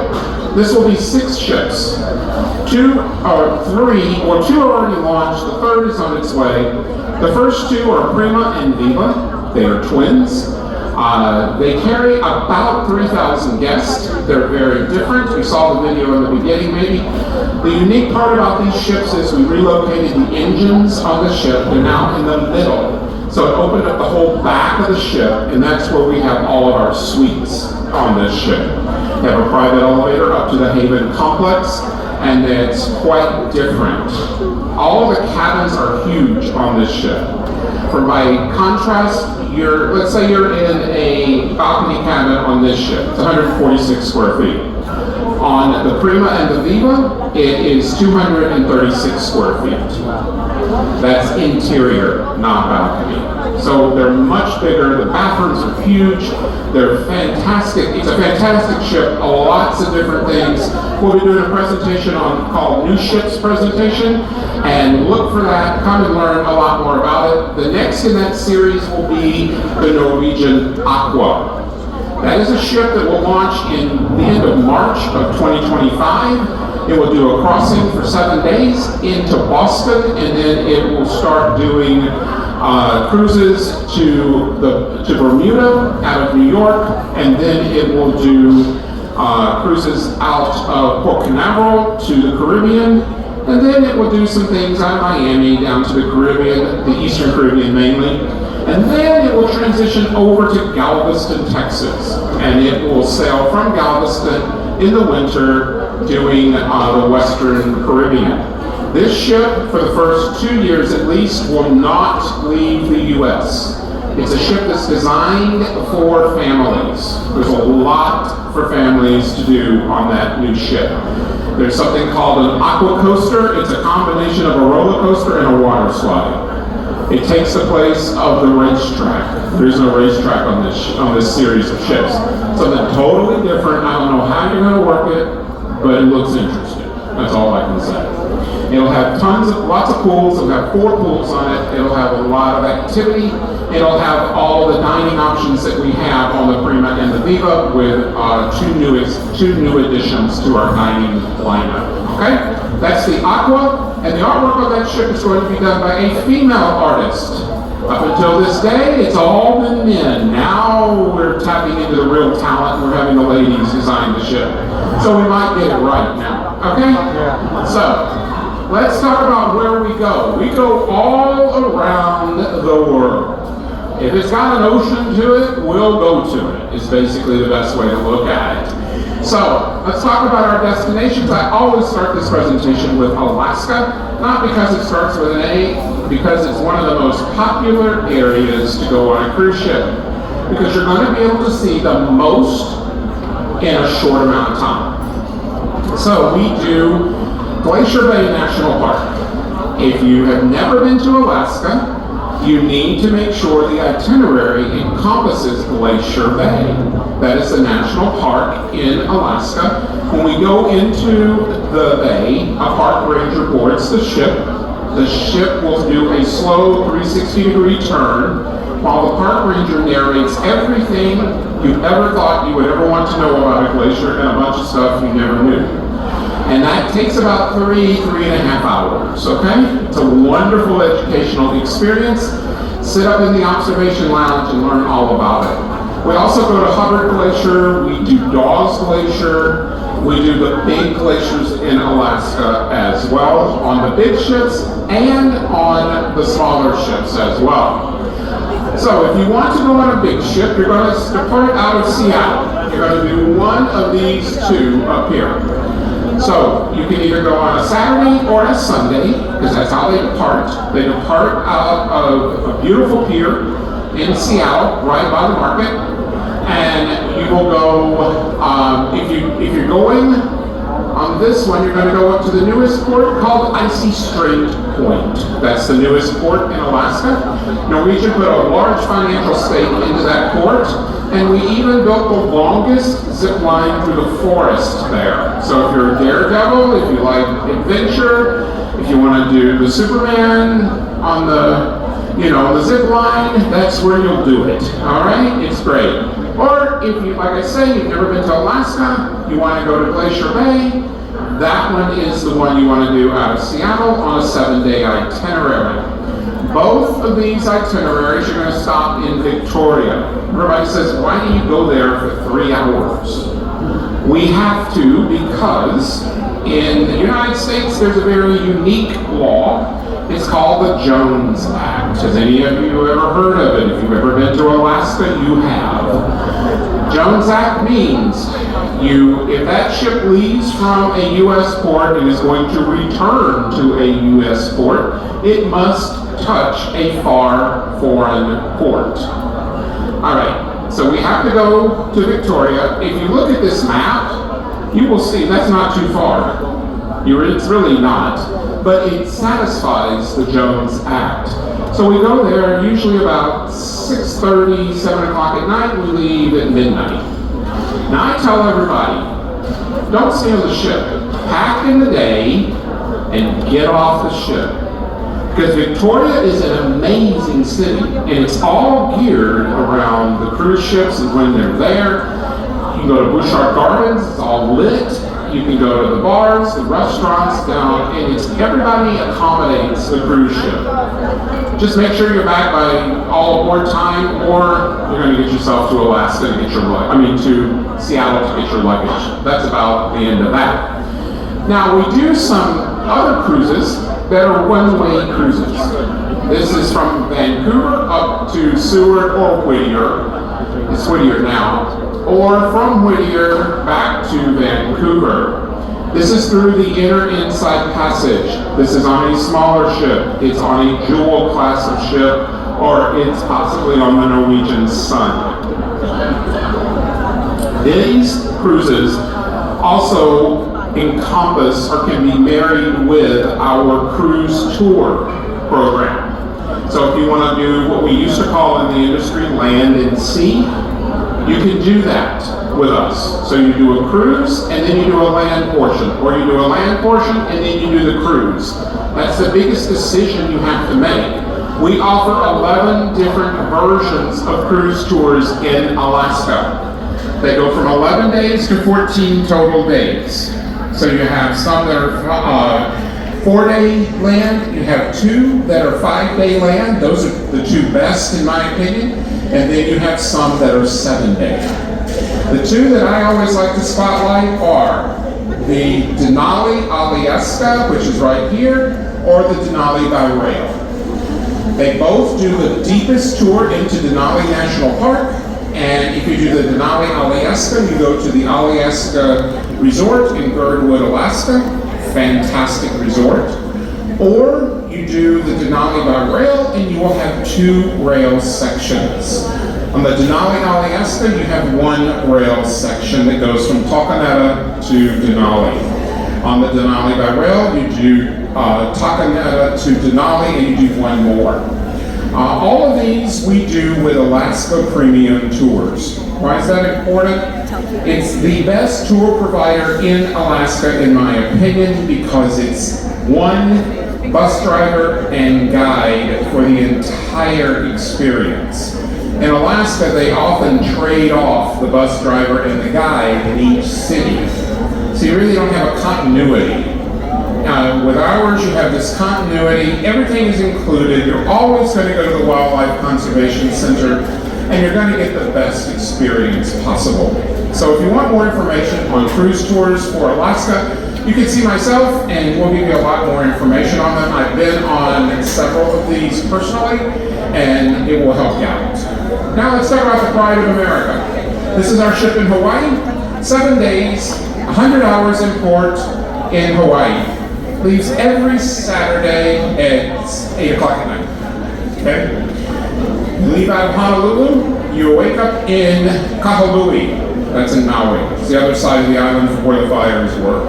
This will be 6 ships. 2 are already launched. The third is on its way. The first 2 are Prima and Viva. They are twins. They carry about 3,000 guests. They're very different. You saw the video in the beginning maybe. The unique part about these ships is we relocated the engines on the ship. They're now in the middle. So it opened up the whole back of the ship, and that's where we have all of our suites on this ship. We have a private elevator up to the Haven complex, and it's quite different. All of the cabins are huge on this ship. For by contrast, let's say you're in a balcony cabin on this ship. It's 146 square feet. On the Prima and the Viva, it is 236 square feet. That's interior, not balcony. So they're much bigger. The bathrooms are huge. They're fantastic. It's a fantastic ship. Lots of different things. We'll be doing a presentation called New Ships Presentation, and look for that. Come and learn a lot more about it. The next in that series will be the Norwegian Aqua. That is a ship that will launch in the end of March of 2025. It will do a crossing for 7 days into Boston, and then it will start doing cruises to Bermuda out of New York, and then it will do cruises out of Port Canaveral to the Caribbean, and then it will do some things out of Miami down to the Caribbean, the Eastern Caribbean mainly. And then it will transition over to Galveston, Texas, and it will sail from Galveston in the winter doing the Western Caribbean. This ship, for the first 2 years at least, will not leave the U.S. It's a ship that's designed for families. There's a lot for families to do on that new ship. There's something called an aqua coaster. It's a combination of a roller coaster and a water slide. It takes the place of the racetrack. There's no racetrack on this series of ships. Something totally different. I don't know how you're going to work it, but it looks interesting. That's all I can say. It'll have lots of pools. It'll have 4 pools on it. It'll have a lot of activity. It'll have all the dining options that we have on the Prima and the Viva, with 2 new additions to our dining lineup. Okay? That's the Aqua, and the artwork on that ship is going to be done by a female artist. Up until this day, it's all been men. Now we're tapping into the real talent. We're having the ladies design the ship. So we might get it right now. Okay? Yeah. So, let's talk about where we go. We go all around the world. If it's got an ocean to it, we'll go to it, is basically the best way to look at it. So, let's talk about our destinations. I always start this presentation with Alaska, not because it starts with an A, because it's one of the most popular areas to go on a cruise ship, because you're going to be able to see the most in a short amount of time. So, we do Glacier Bay National Park. If you have never been to Alaska, you need to make sure the itinerary encompasses Glacier Bay. That is the national park in Alaska. When we go into the bay, a park ranger boards the ship. The ship will do a slow 360-degree turn while the park ranger narrates everything you ever thought you would ever want to know about a glacier and a bunch of stuff you never knew. And that takes about 3.5 hours, okay? It's a wonderful educational experience. Sit up in the observation lounge and learn all about it. We also go to Hubbard Glacier, we do Dawes Glacier, we do the big glaciers in Alaska as well, on the big ships and on the smaller ships as well. So if you want to go on a big ship, you're going to depart out of Seattle. You're going to do one of these 2 up here. So you can either go on a Saturday or a Sunday, because that's how they depart. They depart out of a beautiful pier in Seattle, right by the market, and you will go, if you're going on this one, you're going to go up to the newest port called Icy Strait Point. That's the newest port in Alaska. Norwegian put a large financial stake into that port, and we even built the longest zip line through the forest there. So if you're a daredevil, if you like adventure, if you want to do the Superman on the zip line, that's where you'll do it. All right, it's great. Or if you, like I say, you've never been to Alaska, you want to go to Glacier Bay, that one is the one you want to do out of Seattle on a 7-day itinerary. Both of these itineraries, you're going to stop in Victoria. Everybody says, why do you go there for 3 hours? We have to because in the United States there's a very unique law. It's called the Jones Act. Has any of you ever heard of it? If you've ever been to Alaska, you have. Jones Act means if that ship leaves from a U.S. port and is going to return to a U.S. port, it must touch a far foreign port. All right, so we have to go to Victoria. If you look at this map, you will see that's not too far. It's really not, but it satisfies the Jones Act. So we go there usually about 6:30, 7 o'clock at night. We leave at midnight. Now I tell everybody, don't stay on the ship. Pack in the day and get off the ship. Because Victoria is an amazing city, and it's all geared around the cruise ships and when they're there. You can go to Bouchard Gardens, it's all lit. You can go to the bars, the restaurants down, and everybody accommodates the cruise ship. Just make sure you're back by all aboard time, or you're going to get yourself to Alaska to get your to Seattle to get your luggage. That's about the end of that. Now we do some other cruises that are one-way cruises. This is from Vancouver up to Seward or Whittier. It's Whittier now. Or from Whittier back to Vancouver. This is through the Inner Inside Passage. This is on a smaller ship. It's on a Jewel class of ship, or it's possibly on the Norwegian Sun. These cruises also encompass or can be married with our cruise tour program. So if you want to do what we used to call in the industry land and sea, you can do that with us. So you do a cruise and then you do a land portion, or you do a land portion and then you do the cruise. That's the biggest decision you have to make. We offer 11 different versions of cruise tours in Alaska. They go from 11 days to 14 total days. So you have some that are 4-day land, you have 2 that are 5-day land. Those are the 2 best in my opinion. And then you have some that are 7-day. The 2 that I always like to spotlight are the Denali Alyeska, which is right here, or the Denali by rail. They both do the deepest tour into Denali National Park. And if you do the Denali Alyeska, you go to the Alyeska Resort in Girdwood, Alaska. Fantastic resort. Or you do the Denali by rail, and you will have 2 rail sections. On the Denali Alyeska, you have 1 rail section that goes from Talkeetna to Denali. On the Denali by rail, you do Talkeetna to Denali, and you do 1 more. All of these we do with Alaska Premium Tours. Why is that important? It's the best tour provider in Alaska, in my opinion, because it's one bus driver and guide for the entire experience. In Alaska, they often trade off the bus driver and the guide in each city. So you really don't have a continuity. With ours, you have this continuity. Everything is included. You're always going to go to the Wildlife Conservation Center, and you're going to get the best experience possible. So if you want more information on cruise tours for Alaska, you can see myself, and we'll give you a lot more information on them. I've been on several of these personally, and it will help you out. Now let's talk about the Pride of America. This is our ship in Hawaii. 7 days, 100 hours in port in Hawaii. Leaves every Saturday at 8 o'clock at night. Okay? You leave out of Honolulu, you wake up in Kahului. That's in Maui. It's the other side of the island from where the fires were.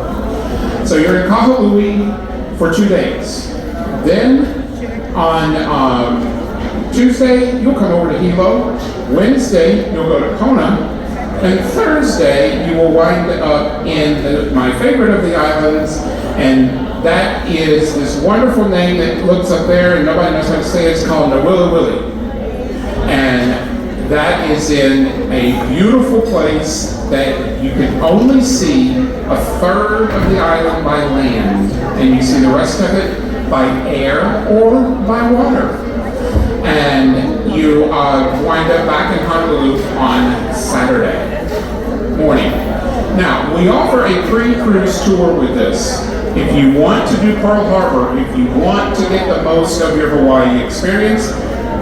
So you're in Kahului for 2 days. Then on Tuesday, you'll come over to Hilo. Wednesday, you'll go to Kona. And Thursday, you will wind up in my favorite of the islands, and that is this wonderful name that looks up there and nobody knows how to say it. It's called Nawiliwili. And that is in a beautiful place that you can only see 1/3 of the island by land, and you see the rest of it by air or by water. and you wind up back in Honolulu on Saturday morning. Now, we offer a pre-cruise tour with this. If you want to do Pearl Harbor, if you want to get the most of your Hawaii experience,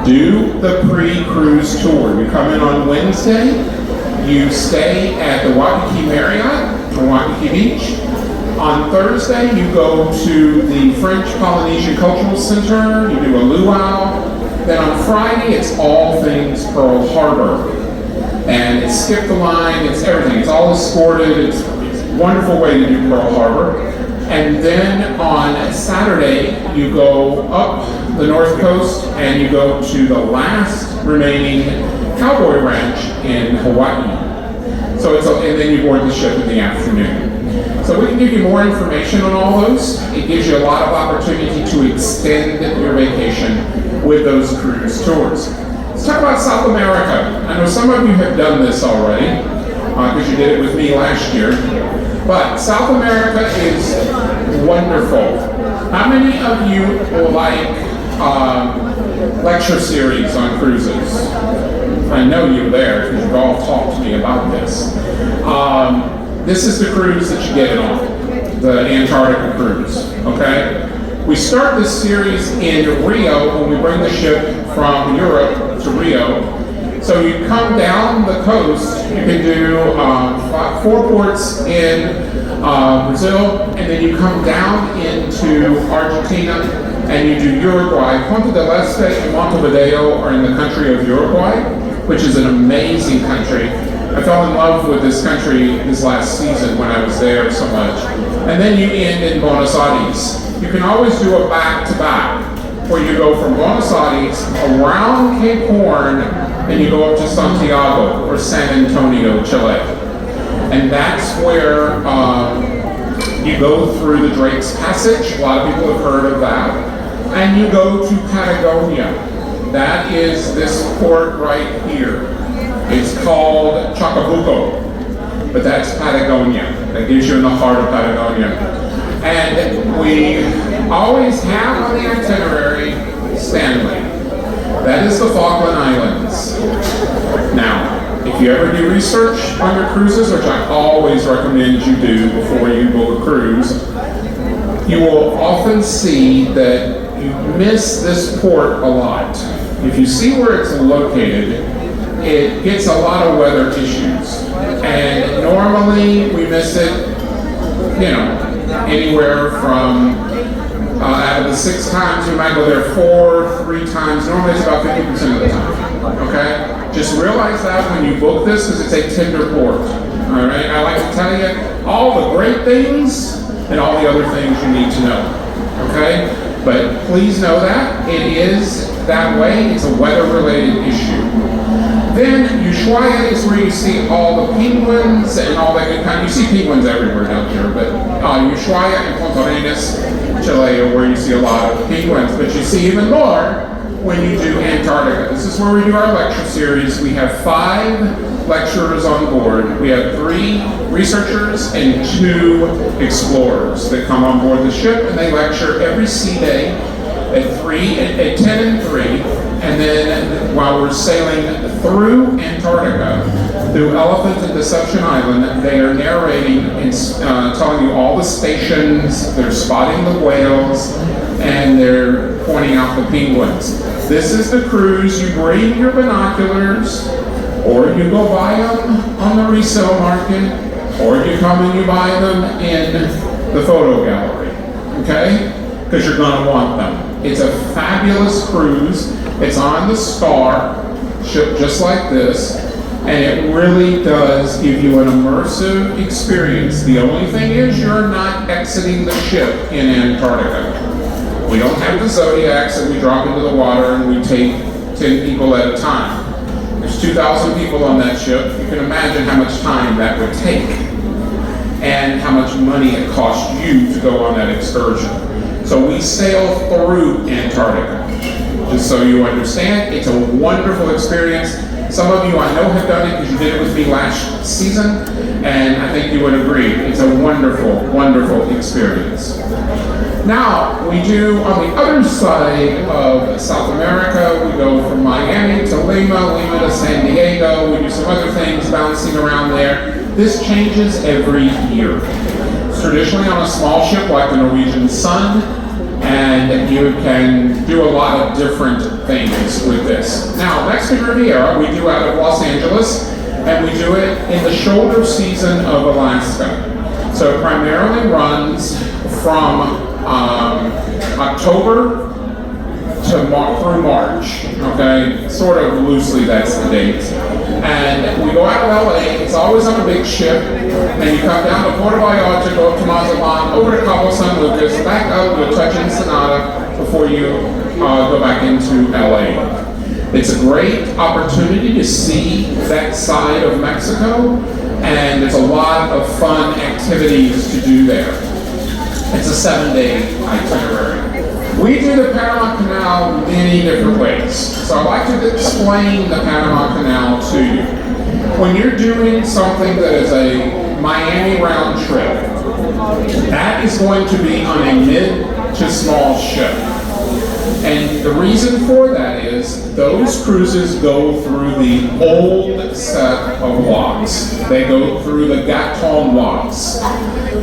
do the pre-cruise tour. You come in on Wednesday, you stay at the Waikiki Marriott on Waikiki Beach. On Thursday, you go to the French Polynesian Cultural Center, you do a luau. Then on Friday, it's all things Pearl Harbor. And it's skip the line, it's everything. It's all escorted, it's a wonderful way to do Pearl Harbor. And then on Saturday, you go up the North Coast and you go to the last remaining cowboy ranch in Hawaii. So and then you board the ship in the afternoon. So we can give you more information on all those. It gives you a lot of opportunity to extend your vacation with those cruise tours. Let's talk about South America. I know some of you have done this already, because you did it with me last year. But South America is wonderful. How many of you like lecture series on cruises? I know you're there because you've all talked to me about this. This is the cruise that you get it on, the Antarctica cruise, okay? We start this series in Rio when we bring the ship from Europe to Rio. So you come down the coast, you can do 4 ports in Brazil, and then you come down into Argentina and you do Uruguay. Punta del Este and Montevideo are in the country of Uruguay, which is an amazing country. I fell in love with this country this last season when I was there so much. And then you end in Buenos Aires. You can always do a back-to-back, where you go from Buenos Aires around Cape Horn and you go up to Santiago or San Antonio, Chile. And that's where you go through the Drake's Passage. A lot of people have heard of that. And you go to Patagonia. That is this port right here. It's called Chacabuco, but that's Patagonia. That gives you in the heart of Patagonia. And we always have on the itinerary Stanley. That is the Falkland Islands. Now, if you ever do research on your cruises, which I always recommend you do before you book a cruise, you will often see that you miss this port a lot. If you see where it's located, it gets a lot of weather issues. And normally we miss it, anywhere from out of the 6 times, we might go there 3 times. Normally it's about 50% of the time, okay? Just realize that when you book this, because it's a tender port, all right? I like to tell you all the great things and all the other things you need to know, okay? But please know that it is that way. It's a weather-related issue. Then Ushuaia is where you see all the penguins and all that good kind. You see penguins everywhere down here, but Ushuaia and Punta Arenas, Chile, are where you see a lot of penguins. But you see even more when you do Antarctica. This is where we do our lecture series. We have 5 lecturers on board. We have 3 researchers and 2 explorers that come on board the ship, and they lecture every sea day at 10 and 3. And then while we're sailing through Antarctica, through Elephant and Deception Island, they are narrating and telling you all the stations, they're spotting the whales, and they're pointing out the penguins. This is the cruise. You bring your binoculars, or you go buy them on the resale market, or you come and you buy them in the photo gallery, okay? Because you're going to want them. It's a fabulous cruise. It's on the Star ship just like this, and it really does give you an immersive experience. The only thing is you're not exiting the ship in Antarctica. We don't have the Zodiacs that we drop into the water and we take 10 people at a time. There's 2,000 people on that ship. You can imagine how much time that would take and how much money it costs you to go on that excursion. So we sail through Antarctica. Just so you understand, it's a wonderful experience. Some of you I know have done it because you did it with me last season, and I think you would agree. It's a wonderful, wonderful experience. Now, we do on the other side of South America, we go from Miami to Lima, Lima to San Diego, we do some other things bouncing around there. This changes every year. It's traditionally on a small ship like the Norwegian Sun, and you can do a lot of different things with this. Now, Mexican Riviera, we do out of Los Angeles, and we do it in the shoulder season of Alaska. So it primarily runs from October to through March, okay? Sort of loosely, that's the date. And we go out of LA, it's always on a big ship, and you come down to Puerto Vallarta, go up to Mazatlan, over to Cabo San Lucas, back up to touch Ensenada before you go back into LA. It's a great opportunity to see that side of Mexico, and there's a lot of fun activities to do there. It's a 7-day itinerary. We do the Panama Canal many different ways. So I'd like to explain the Panama Canal to you. When you're doing something that is a Miami round trip, that is going to be on a mid to small ship. And the reason for that is those cruises go through the old set of locks. They go through the Gaton locks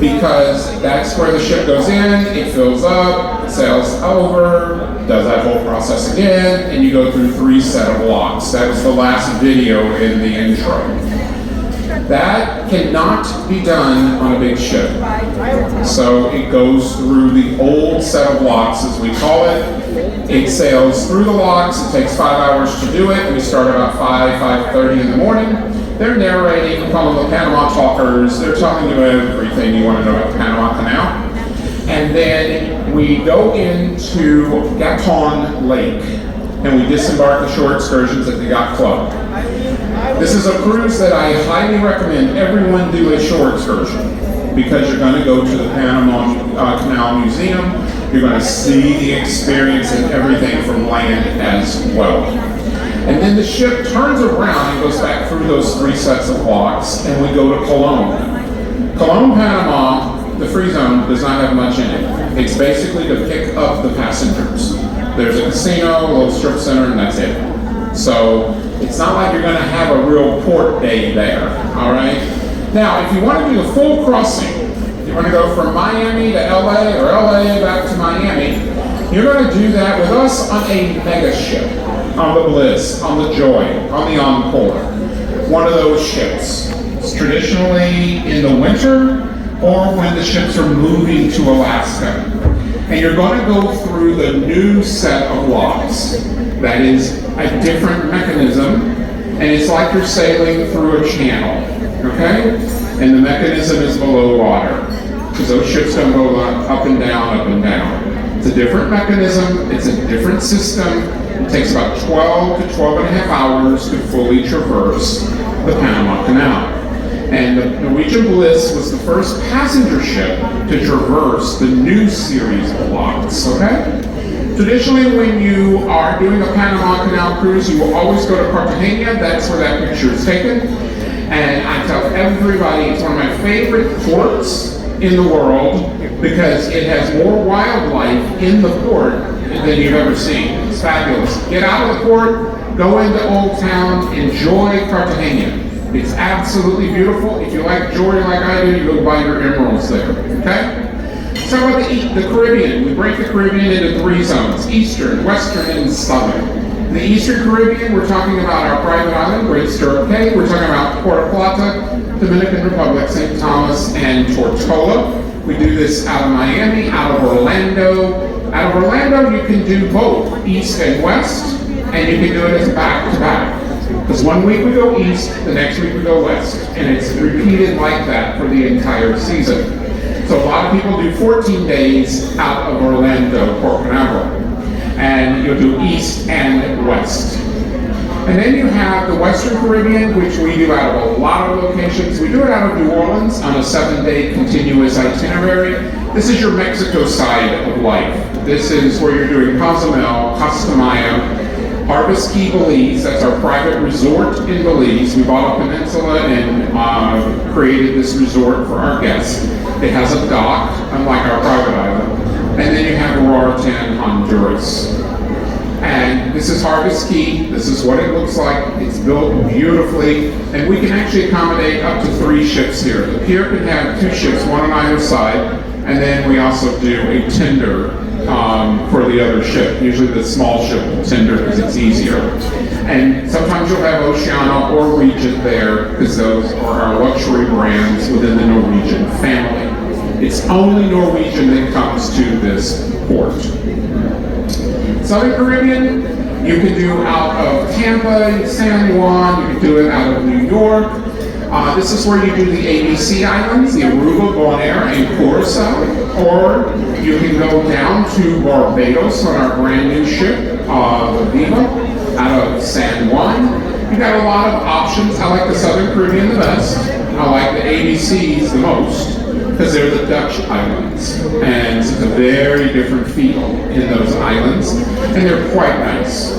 because that's where the ship goes in, it fills up, sails over, does that whole process again, and you go through 3 set of locks. That was the last video in the intro. That cannot be done on a big ship. So it goes through the old set of locks, as we call it. It sails through the locks. It takes 5 hours to do it. We start about 5:30 in the morning. They're narrating, we call them the Panama Talkers. They're telling you everything you want to know about the Panama Canal. And then we go into Gaton Lake, and we disembark the shore excursions at the Yacht Club. This is a cruise that I highly recommend everyone do a shore excursion because you're going to go to the Panama Canal Museum. You're going to see the experience and everything from land as well. And then the ship turns around and goes back through those 3 sets of locks, and we go to Colón. Colón, Panama, the free zone, does not have much in it. It's basically to pick up the passengers. There's a casino, a little strip center, and that's it. So it's not like you're going to have a real port day there, all right? Now, if you want to do the full crossing, you want to go from Miami to LA or LA back to Miami, you're going to do that with us on a mega ship, on the Bliss, on the Joy, on the Encore, one of those ships. It's traditionally in the winter or when the ships are moving to Alaska. And you're going to go through the new set of locks. That is a different mechanism, and it's like you're sailing through a channel, okay? And the mechanism is below water, because those ships don't go up and down, up and down. It's a different mechanism, it's a different system. It takes about 12 to 12 and a half hours to fully traverse the Panama Canal. And the Norwegian Bliss was the first passenger ship to traverse the new series of locks, okay? Traditionally, when you are doing a Panama Canal cruise, you will always go to Cartagena. That's where that picture is taken. And I tell everybody it's one of my favorite ports in the world because it has more wildlife in the port than you've ever seen. It's fabulous. Get out of the port, go into Old Town, enjoy Cartagena. It's absolutely beautiful. If you like jewelry like I do, you go buy your emeralds there, okay? So about the Caribbean, we break the Caribbean into 3 zones, Eastern, Western, and Southern. The Eastern Caribbean, we're talking about our private island, Great Stirrup Cay. We're talking about Puerto Plata, Dominican Republic, St. Thomas, and Tortola. We do this out of Miami, out of Orlando. Out of Orlando, you can do both East and West, and you can do it as back-to-back. Because one week we go east, the next week we go west, and it's repeated like that for the entire season. So a lot of people do 14 days out of Orlando, Port Canaveral, and you'll do east and west. And then you have the Western Caribbean, which we do out of a lot of locations. We do it out of New Orleans on a 7-day continuous itinerary. This is your Mexico side of life. This is where you're doing Cozumel, Costa Maya, Harvest Key, Belize, that's our private resort in Belize. We bought a peninsula and created this resort for our guests. It has a dock, unlike our private island. And then you have Raritan, Honduras. And this is Harvest Key. This is what it looks like. It's built beautifully. And we can actually accommodate up to 3 ships here. The pier can have 2 ships, one on either side. And then we also do a tender for the other ship. Usually the small ship will tender because it's easier. And sometimes you'll have Oceana or Regent there because those are our luxury brands within the Norwegian family. It's only Norwegian that comes to this port. Southern Caribbean, you can do out of Tampa, San Juan, you can do it out of New York. This is where you do the ABC Islands, the Aruba, Bonaire, and Curacao. Or you can go down to Barbados on our brand new ship, the Viva, out of San Juan. You got a lot of options. I like the Southern Caribbean the best. I like the ABCs the most because they're the Dutch islands. And it's a very different feel in those islands. And they're quite nice.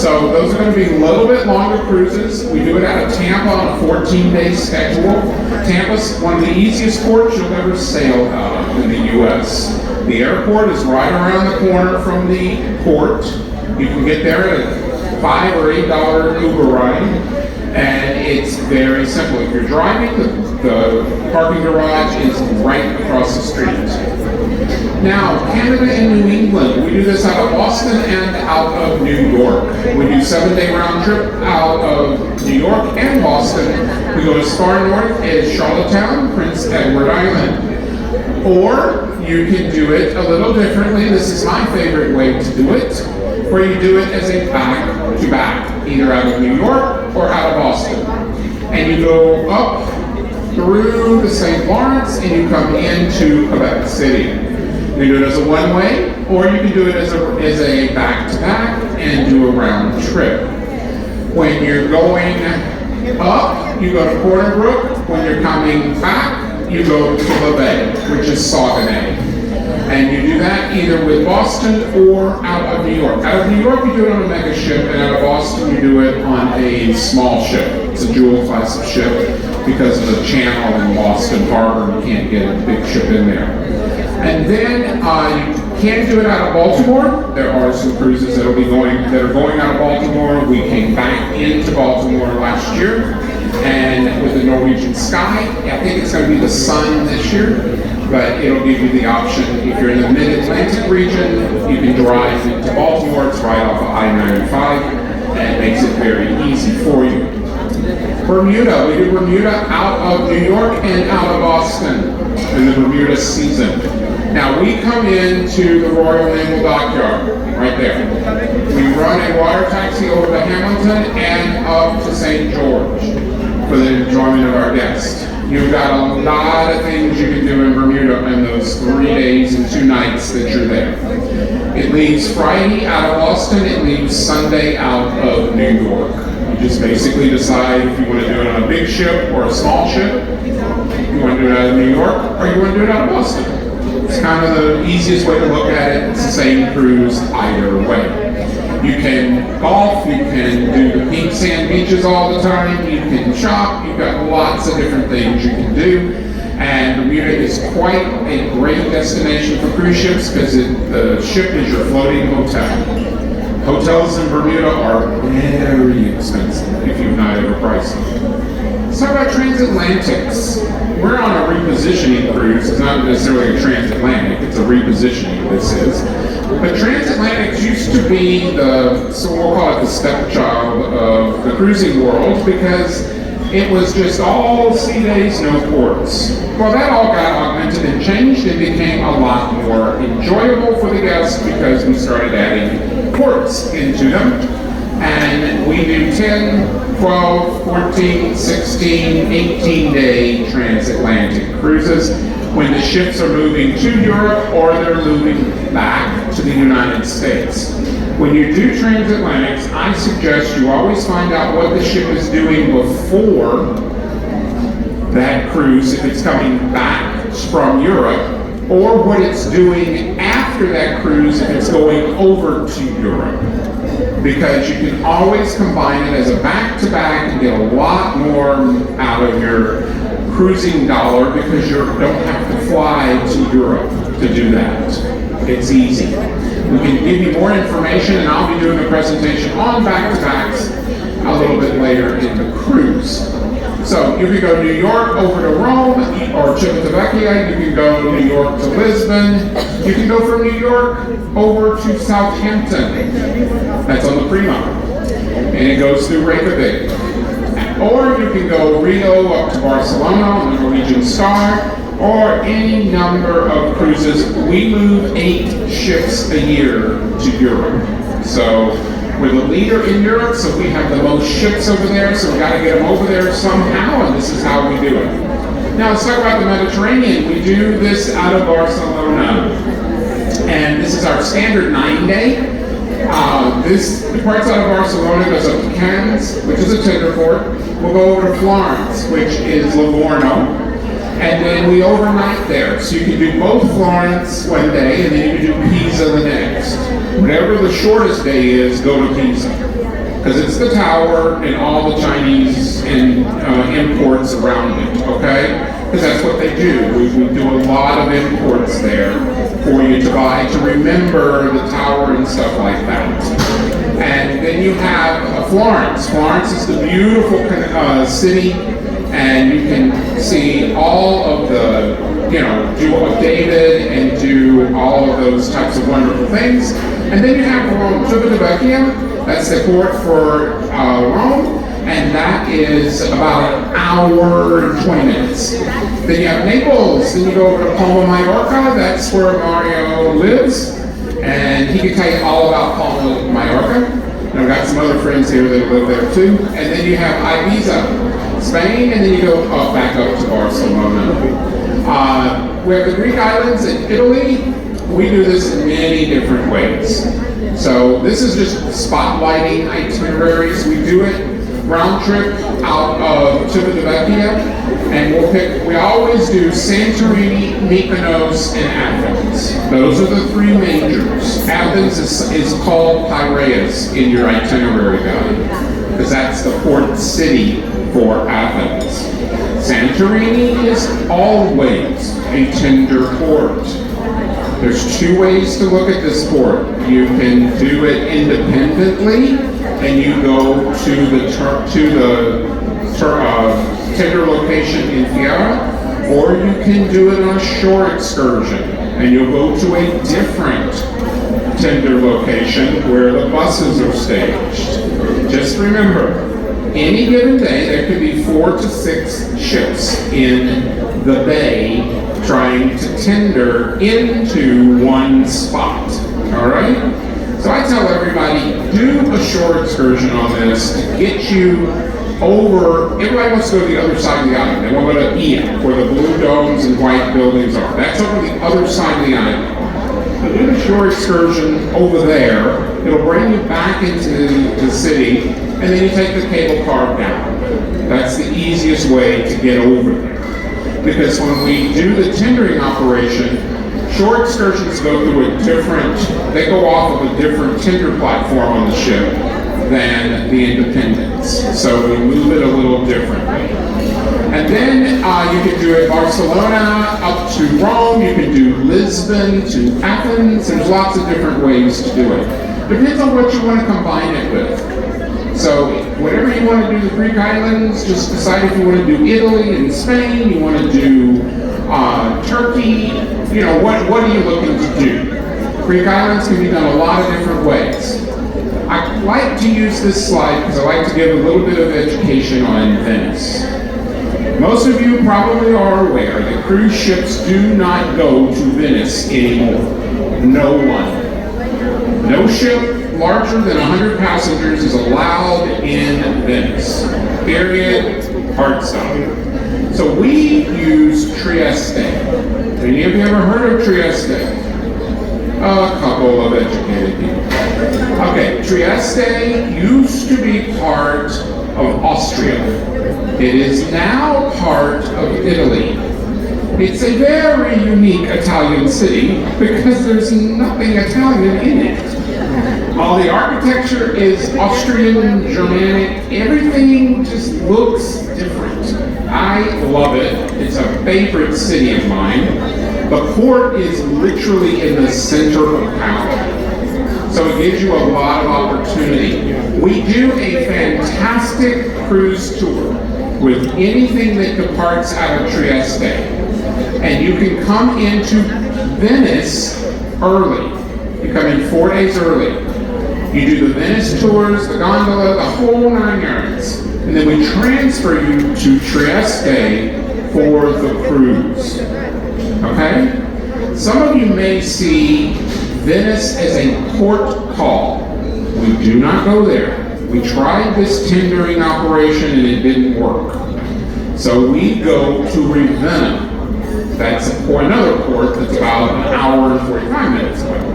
So those are going to be a little bit longer cruises. We do it out of Tampa on a 14-day schedule. Tampa's one of the easiest ports you'll ever sail out of in the U.S. The airport is right around the corner from the port. You can get there at a $5 or $8 Uber ride, and it's very simple. If you're driving, the parking garage is right across the street. Now, Canada and New England, we do this out of Boston and out of New York. We do 7-day round trip out of New York and Boston. We go as far north as Charlottetown, Prince Edward Island. Or you can do it a little differently. This is my favorite way to do it, where you do it as a back-to-back, either out of New York or out of Boston. And you go up through the St. Lawrence and you come into Quebec City. You can do it as a one-way, or you can do it as a back-to-back and do a round trip. When you're going up, you go to Porter Brook. When you're coming back, you go to La Bay, which is Saguenay. And you do that either with Boston or out of New York. Out of New York, you do it on a mega ship, and out of Boston, you do it on a small ship. It's a jewel class of ship because of the channel in Boston Harbor. You can't get a big ship in there. And then you can do it out of Baltimore. There are some cruises that are going out of Baltimore. We came back into Baltimore last year, and with the Norwegian Sky, I think it's going to be the Sun this year, but it'll give you the option. If you're in the Mid-Atlantic region, you can drive into Baltimore. It's right off of I-95, and it makes it very easy for you. Bermuda, we do Bermuda out of New York and out of Boston in the Bermuda season. Now we come into the Royal Naval Dockyard, right there. We run a water taxi over to Hamilton and up to St. George for the enjoyment of our guests. You've got a lot of things you can do in Bermuda in those 3 days and 2 nights that you're there. It leaves Friday out of Boston, it leaves Sunday out of New York. You just basically decide if you want to do it on a big ship or a small ship. You want to do it out of New York or you want to do it out of Boston. It's kind of the easiest way to look at it. It's the same cruise either way. You can golf, you can do the pink sand beaches all the time, you can shop, you've got lots of different things you can do. And Bermuda is quite a great destination for cruise ships because the ship is your floating hotel. Hotels in Bermuda are very expensive if you've not ever priced them. Let's talk about transatlantics. We're on a repositioning cruise. It's not necessarily a transatlantic, it's a repositioning this is. But transatlantics used to be so we'll call it the stepchild of the cruising world because it was just all sea days, no ports. Well, that all got augmented and changed and became a lot more enjoyable for the guests because we started adding ports into them. And we do 10, 12, 14, 16, 18-day transatlantic cruises when the ships are moving to Europe or they're moving back to the United States. When you do transatlantics, I suggest you always find out what the ship is doing before that cruise, if it's coming back from Europe, or what it's doing after that cruise if it's going over to Europe. because you can always combine it as a back-to-back and get a lot more out of your cruising dollar because you don't have to fly to Europe to do that. It's easy. We can give you more information, and I'll be doing a presentation on back-to-backs a little bit later in the cruise. So you can go New York over to Rome, or Civitavecchia. You can go New York to Lisbon. You can go from New York over to Southampton. That's on the Prima, and it goes through Reykjavik. Or you can go Rio up to Barcelona on the Norwegian Star, or any number of cruises. We move 8 ships a year to Europe. So we're the leader in Europe, so we have the most ships over there, so we got to get them over there somehow, and this is how we do it. Now let's talk about the Mediterranean. We do this out of Barcelona, and this is our standard 9-day. This departs out of Barcelona, goes up to Cannes, which is a tender port. We'll go over to Florence, which is Livorno, and then we overnight there. So you can do both Florence one day, and then you can do Pisa the next. Whatever the shortest day is, go to Pisa, because it's the tower and all the Chinese and imports around it, okay? Because that's what they do. We do a lot of imports there for you to buy, to remember the tower and stuff like that. And then you have Florence. Florence is the beautiful city, and you can see all of the, do David and do all of those types of wonderful things. And then you have Rome, Civitavecchia. That's the port for Rome, and that is about an hour and 20 minutes. Then you have Naples. Then you go over to Palma, Mallorca. That's where Mario lives, and he can tell you all about Palma, Mallorca. And I've got some other friends here that live there too. And then you have Ibiza, Spain, and then you go back up to Barcelona. We have the Greek islands in Italy. We do this in many different ways. So this is just spotlighting itineraries. We do it round trip out of Civitavecchia, and we always do Santorini, Mykonos, and Athens. Those are the 3 majors. Athens is called Piraeus in your itinerary guide, because that's the port city for Athens. Santorini is always a tender port. There's 2 ways to look at this port. You can do it independently, and you go to the tender location in Fiera, or you can do it on a shore excursion, and you'll go to a different tender location where the buses are staged. Just remember, any given day there could be 4 to 6 ships in the bay trying to tender into one spot, all right? So I tell everybody, do a shore excursion on this to get you over. Everybody wants to go to the other side of the island. They want to go to Ia, where the blue domes and white buildings are. That's over the other side of the island. So do a shore excursion over there. It'll bring you back into the city, and then you take the cable car down. That's the easiest way to get over there. Because when we do the tendering operation, shore excursions go through they go off of a different tender platform on the ship than the Independence. So we move it a little differently. And then you can do it Barcelona up to Rome, you can do Lisbon to Athens. There's lots of different ways to do it. Depends on what you want to combine it with. So whatever you want to do the Greek islands, just decide if you want to do Italy and Spain, you want to do Turkey, what are you looking to do? Greek islands can be done a lot of different ways. I like to use this slide because I like to give a little bit of education on Venice. Most of you probably are aware that cruise ships do not go to Venice anymore. No one. No ship larger than 100 passengers is allowed in Venice. Period. Hard stop. So we use Trieste. Any of you ever heard of Trieste? A couple of educated people. Okay, Trieste used to be part of Austria. It is now part of Italy. It's a very unique Italian city because there's nothing Italian in it. All the architecture is Austrian, Germanic. Everything just looks different. I love it. It's a favorite city of mine. The port is literally in the center of town. So it gives you a lot of opportunity. We do a fantastic cruise tour with anything that departs out of Trieste. And you can come into Venice early. You come in 4 days early. You do the Venice tours, the gondola, the whole 9 yards. And then we transfer you to Trieste for the cruise. Okay? Some of you may see Venice as a port call. We do not go there. We tried this tendering operation and it didn't work. So we go to Ravenna. That's another port that's about an hour and 45 minutes away.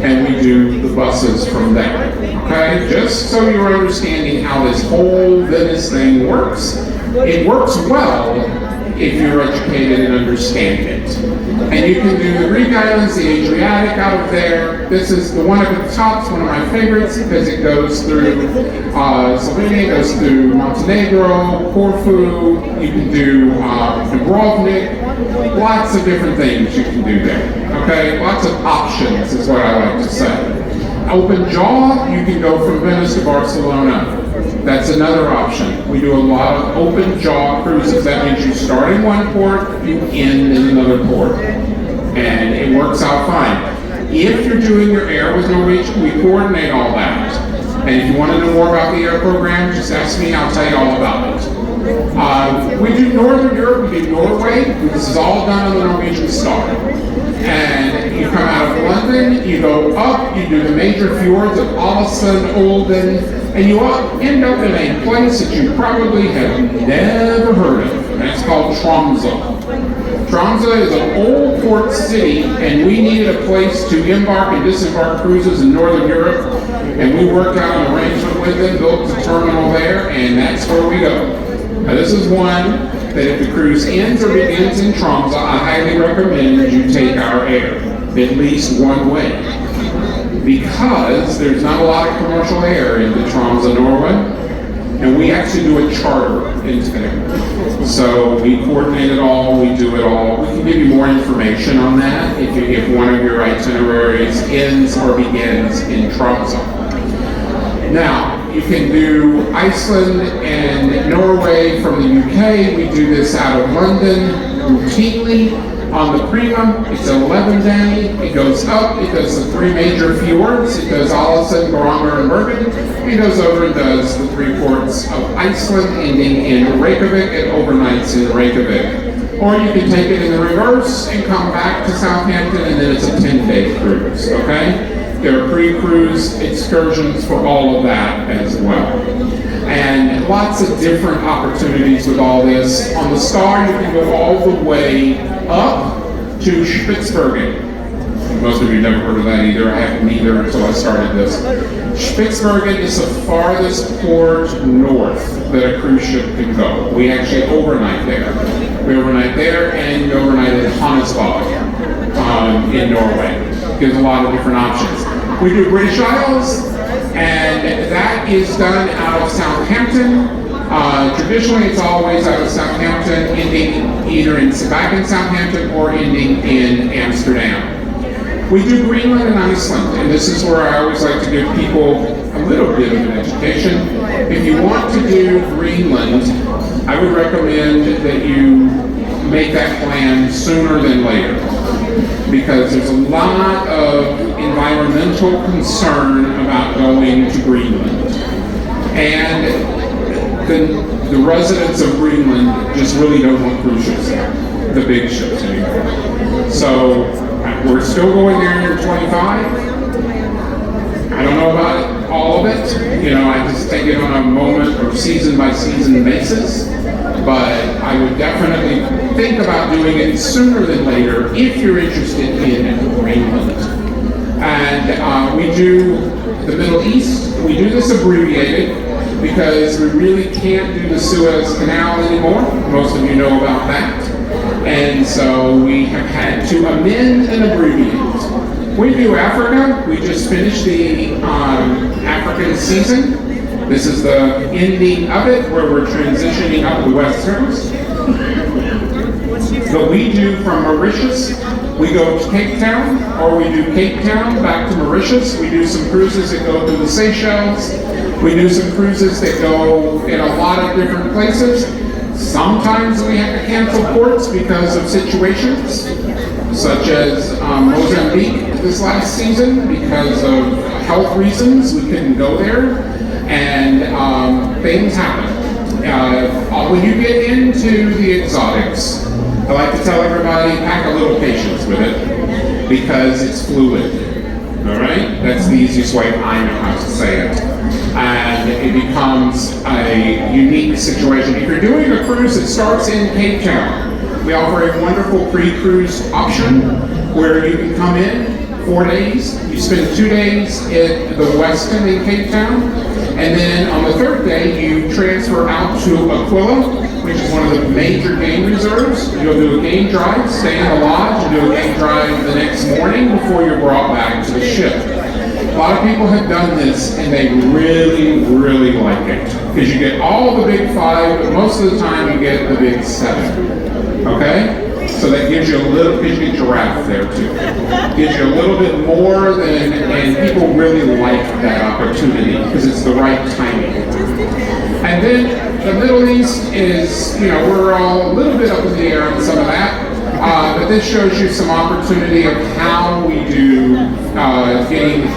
And we do the buses from there. Okay? Just so you're understanding how this whole Venice thing works. It works well if you're educated and understand it. And you can do the Greek islands, the Adriatic out of there. This is the one at the top, one of my favorites because it goes through Slovenia, goes through Montenegro, Corfu. You can do Dubrovnik. Lots of different things you can do there. Okay, lots of options is what I like to say. Open jaw, you can go from Venice to Barcelona. That's another option. We do a lot of open jaw cruises. That means you start in one port, you end in another port. And it works out fine. If you're doing your air with Norwegian, we coordinate all that. And if you want to know more about the air program, just ask me, I'll tell you all about it. We do Northern Europe, we do Norway. This is all done on the Norwegian Star. And you come out of London, you go up, you do the major fjords of Ålesund, Olden, and you end up in a place that you probably have never heard of. And it's called Tromsø. Tromsø is an old port city, and we needed a place to embark and disembark cruises in Northern Europe. And we worked out an arrangement with them, built a terminal there, and that's where we go. Now this is one that if the cruise ends or begins in Tromsø, I highly recommend you take our air, at least one way. Because there's not a lot of commercial air into Tromsø, Norway, and we actually do a charter into there. So we coordinate it all, we do it all. We can give you more information on that if one of your itineraries ends or begins in Tromsø. Now, you can do Iceland and Norway from the UK. We do this out of London routinely. On the Prima, it's an 11-day. It goes up, it does the 3 major fjords. It does Ålesund, Geiranger, and Bergen. It goes over and does the 3 ports of Iceland, ending in Reykjavik, and overnights in Reykjavik. Or you can take it in the reverse and come back to Southampton, and then it's a 10-day cruise, okay? There are pre-cruise excursions for all of that as well. And lots of different opportunities with all this. On the Star, you can go all the way up to Spitsbergen. Most of you never heard of that either. I haven't either until I started this. Spitsbergen is the farthest port north that a cruise ship can go. We actually overnight there. We overnight there, and we overnight in Hannesvåg in Norway. Gives a lot of different options. We do British Isles, and that is done out of Southampton. Traditionally, it's always out of Southampton, ending either back in Southampton or ending in Amsterdam. We do Greenland and Iceland, and this is where I always like to give people a little bit of an education. If you want to do Greenland, I would recommend that you make that plan sooner than later, because there's a lot of environmental concern about going to Greenland. And the residents of Greenland just really don't want cruise ships there, the big ships anymore. So we're still going there in 25. I don't know about all of it. You know, I just take it on a moment or season by season basis. But I would definitely think about doing it sooner than later if you're interested in Greenland. And we do the Middle East. We do this abbreviated because we really can't do the Suez Canal anymore. Most of you know about that. And so we have had to amend and abbreviate. We do Africa. We just finished the African season. This is the ending of it, where we're transitioning up the West Coast. So we do from Mauritius, we go to Cape Town, or we do Cape Town back to Mauritius. We do some cruises that go to the Seychelles. We do some cruises that go in a lot of different places. Sometimes we have to cancel ports because of situations, such as Mozambique this last season, because of health reasons. We couldn't go there, and things happen. When you get into the exotics, I like to tell everybody, pack a little patience with it, because it's fluid. All right? That's the easiest way I know how to say it. And it becomes a unique situation. If you're doing a cruise that starts in Cape Town, we offer a wonderful pre-cruise option where you can come in 4 days. You spend 2 days at the Westin in Cape Town, and then on the third day you transfer out to Aquila, which is one of the major game reserves. You'll do a game drive, stay in the lodge, and do a game drive the next morning before you're brought back to the ship. A lot of people have done this, and they really, really like it, because you get all the big 5, but most of the time you get the big 7. Okay? So that gives you a little, gives you a giraffe there too. Gives you a little bit more than, and people really like that opportunity because it's the right timing. And then the Middle East is, you know, we're all a little bit up in the air on some of that. But this shows you some opportunity of how we do getting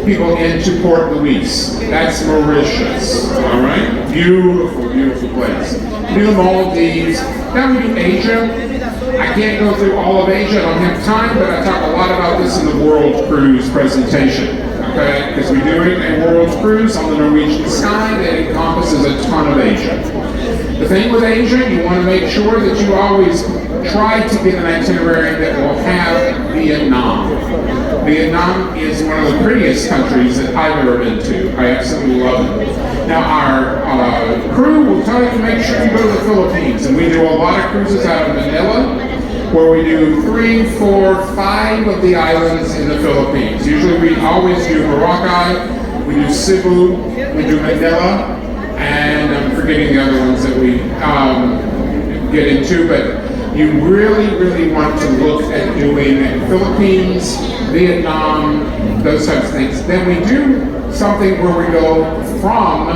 people into Port Louis. That's Mauritius, all right? Beautiful, beautiful place. We do the Maldives. Now we do Asia. I can't go through all of Asia, I don't have time, but I talk a lot about this in the World Cruise presentation, okay? Because we're doing a World Cruise on the Norwegian Sky that encompasses a ton of Asia. The thing with Asia, you want to make sure that you always try to get an itinerary that will have Vietnam. Vietnam is one of the prettiest countries that I've ever been to. I absolutely love it. Now our crew will tell you to make sure you go to the Philippines, and we do a lot of cruises out of Manila, where we do 3, 4, 5 of the islands in the Philippines. Usually we always do Boracay, we do Cebu, we do Manila, and I'm forgetting the other ones that we get into, but you really, really want to look at doing Philippines, Vietnam, those types of things. Then we do something where we go from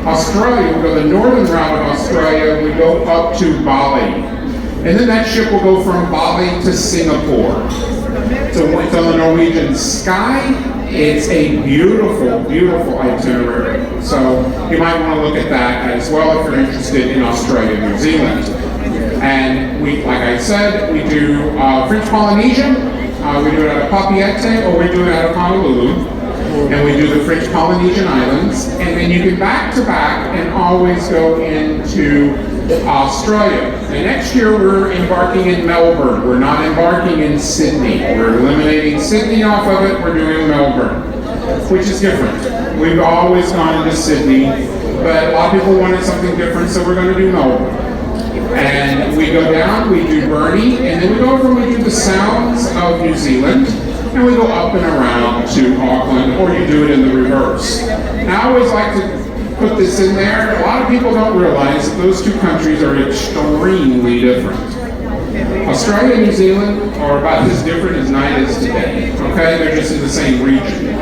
Australia, we go the northern route of Australia, we go up to Bali. And then that ship will go from Bali to Singapore. So it's on the Norwegian Sky. It's a beautiful, beautiful itinerary. So you might want to look at that as well if you're interested in Australia and New Zealand. And we, like I said, we do French Polynesia. We do it out of Papeete, or we do it out of Honolulu. And we do the French Polynesian Islands. And then you can back to back and always go into Australia. And next year we're embarking in Melbourne. We're not embarking in Sydney. We're eliminating Sydney off of it. We're doing Melbourne, which is different. We've always gone into Sydney, but a lot of people wanted something different, so we're going to do Melbourne. And we go down, we do Burnie, and then we go over and we do the Sounds of New Zealand, and we go up and around to Auckland, or you do it in the reverse. And I always like to put this in there. A lot of people don't realize that those two countries are extremely different. Australia and New Zealand are about as different as night is today. Okay, they're just in the same region.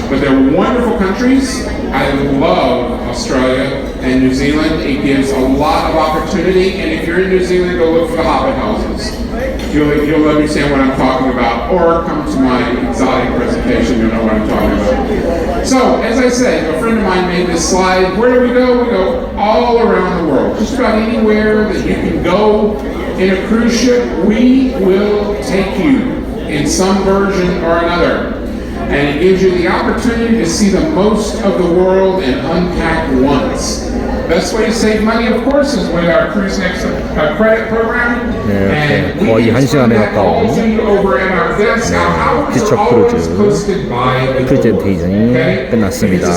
But they're wonderful countries. I love Australia and New Zealand. It gives a lot of opportunity, and if you're in New Zealand, go look for the Hobbit houses. You'll understand what I'm talking about, or come to my exotic presentation, you'll know what I'm talking about. So, as I said, a friend of mine made this slide. Where do we go? We go all around the world. Just about anywhere that you can go in a cruise ship, we will take you in some version or another. And it gives you the opportunity to see the most of the world and unpack once. Best way to save money, of course, is with our Cruise Next credit program. 네, 이렇게 거의 1시간에 가까운 피처 크루즈 프레젠테이션이 끝났습니다.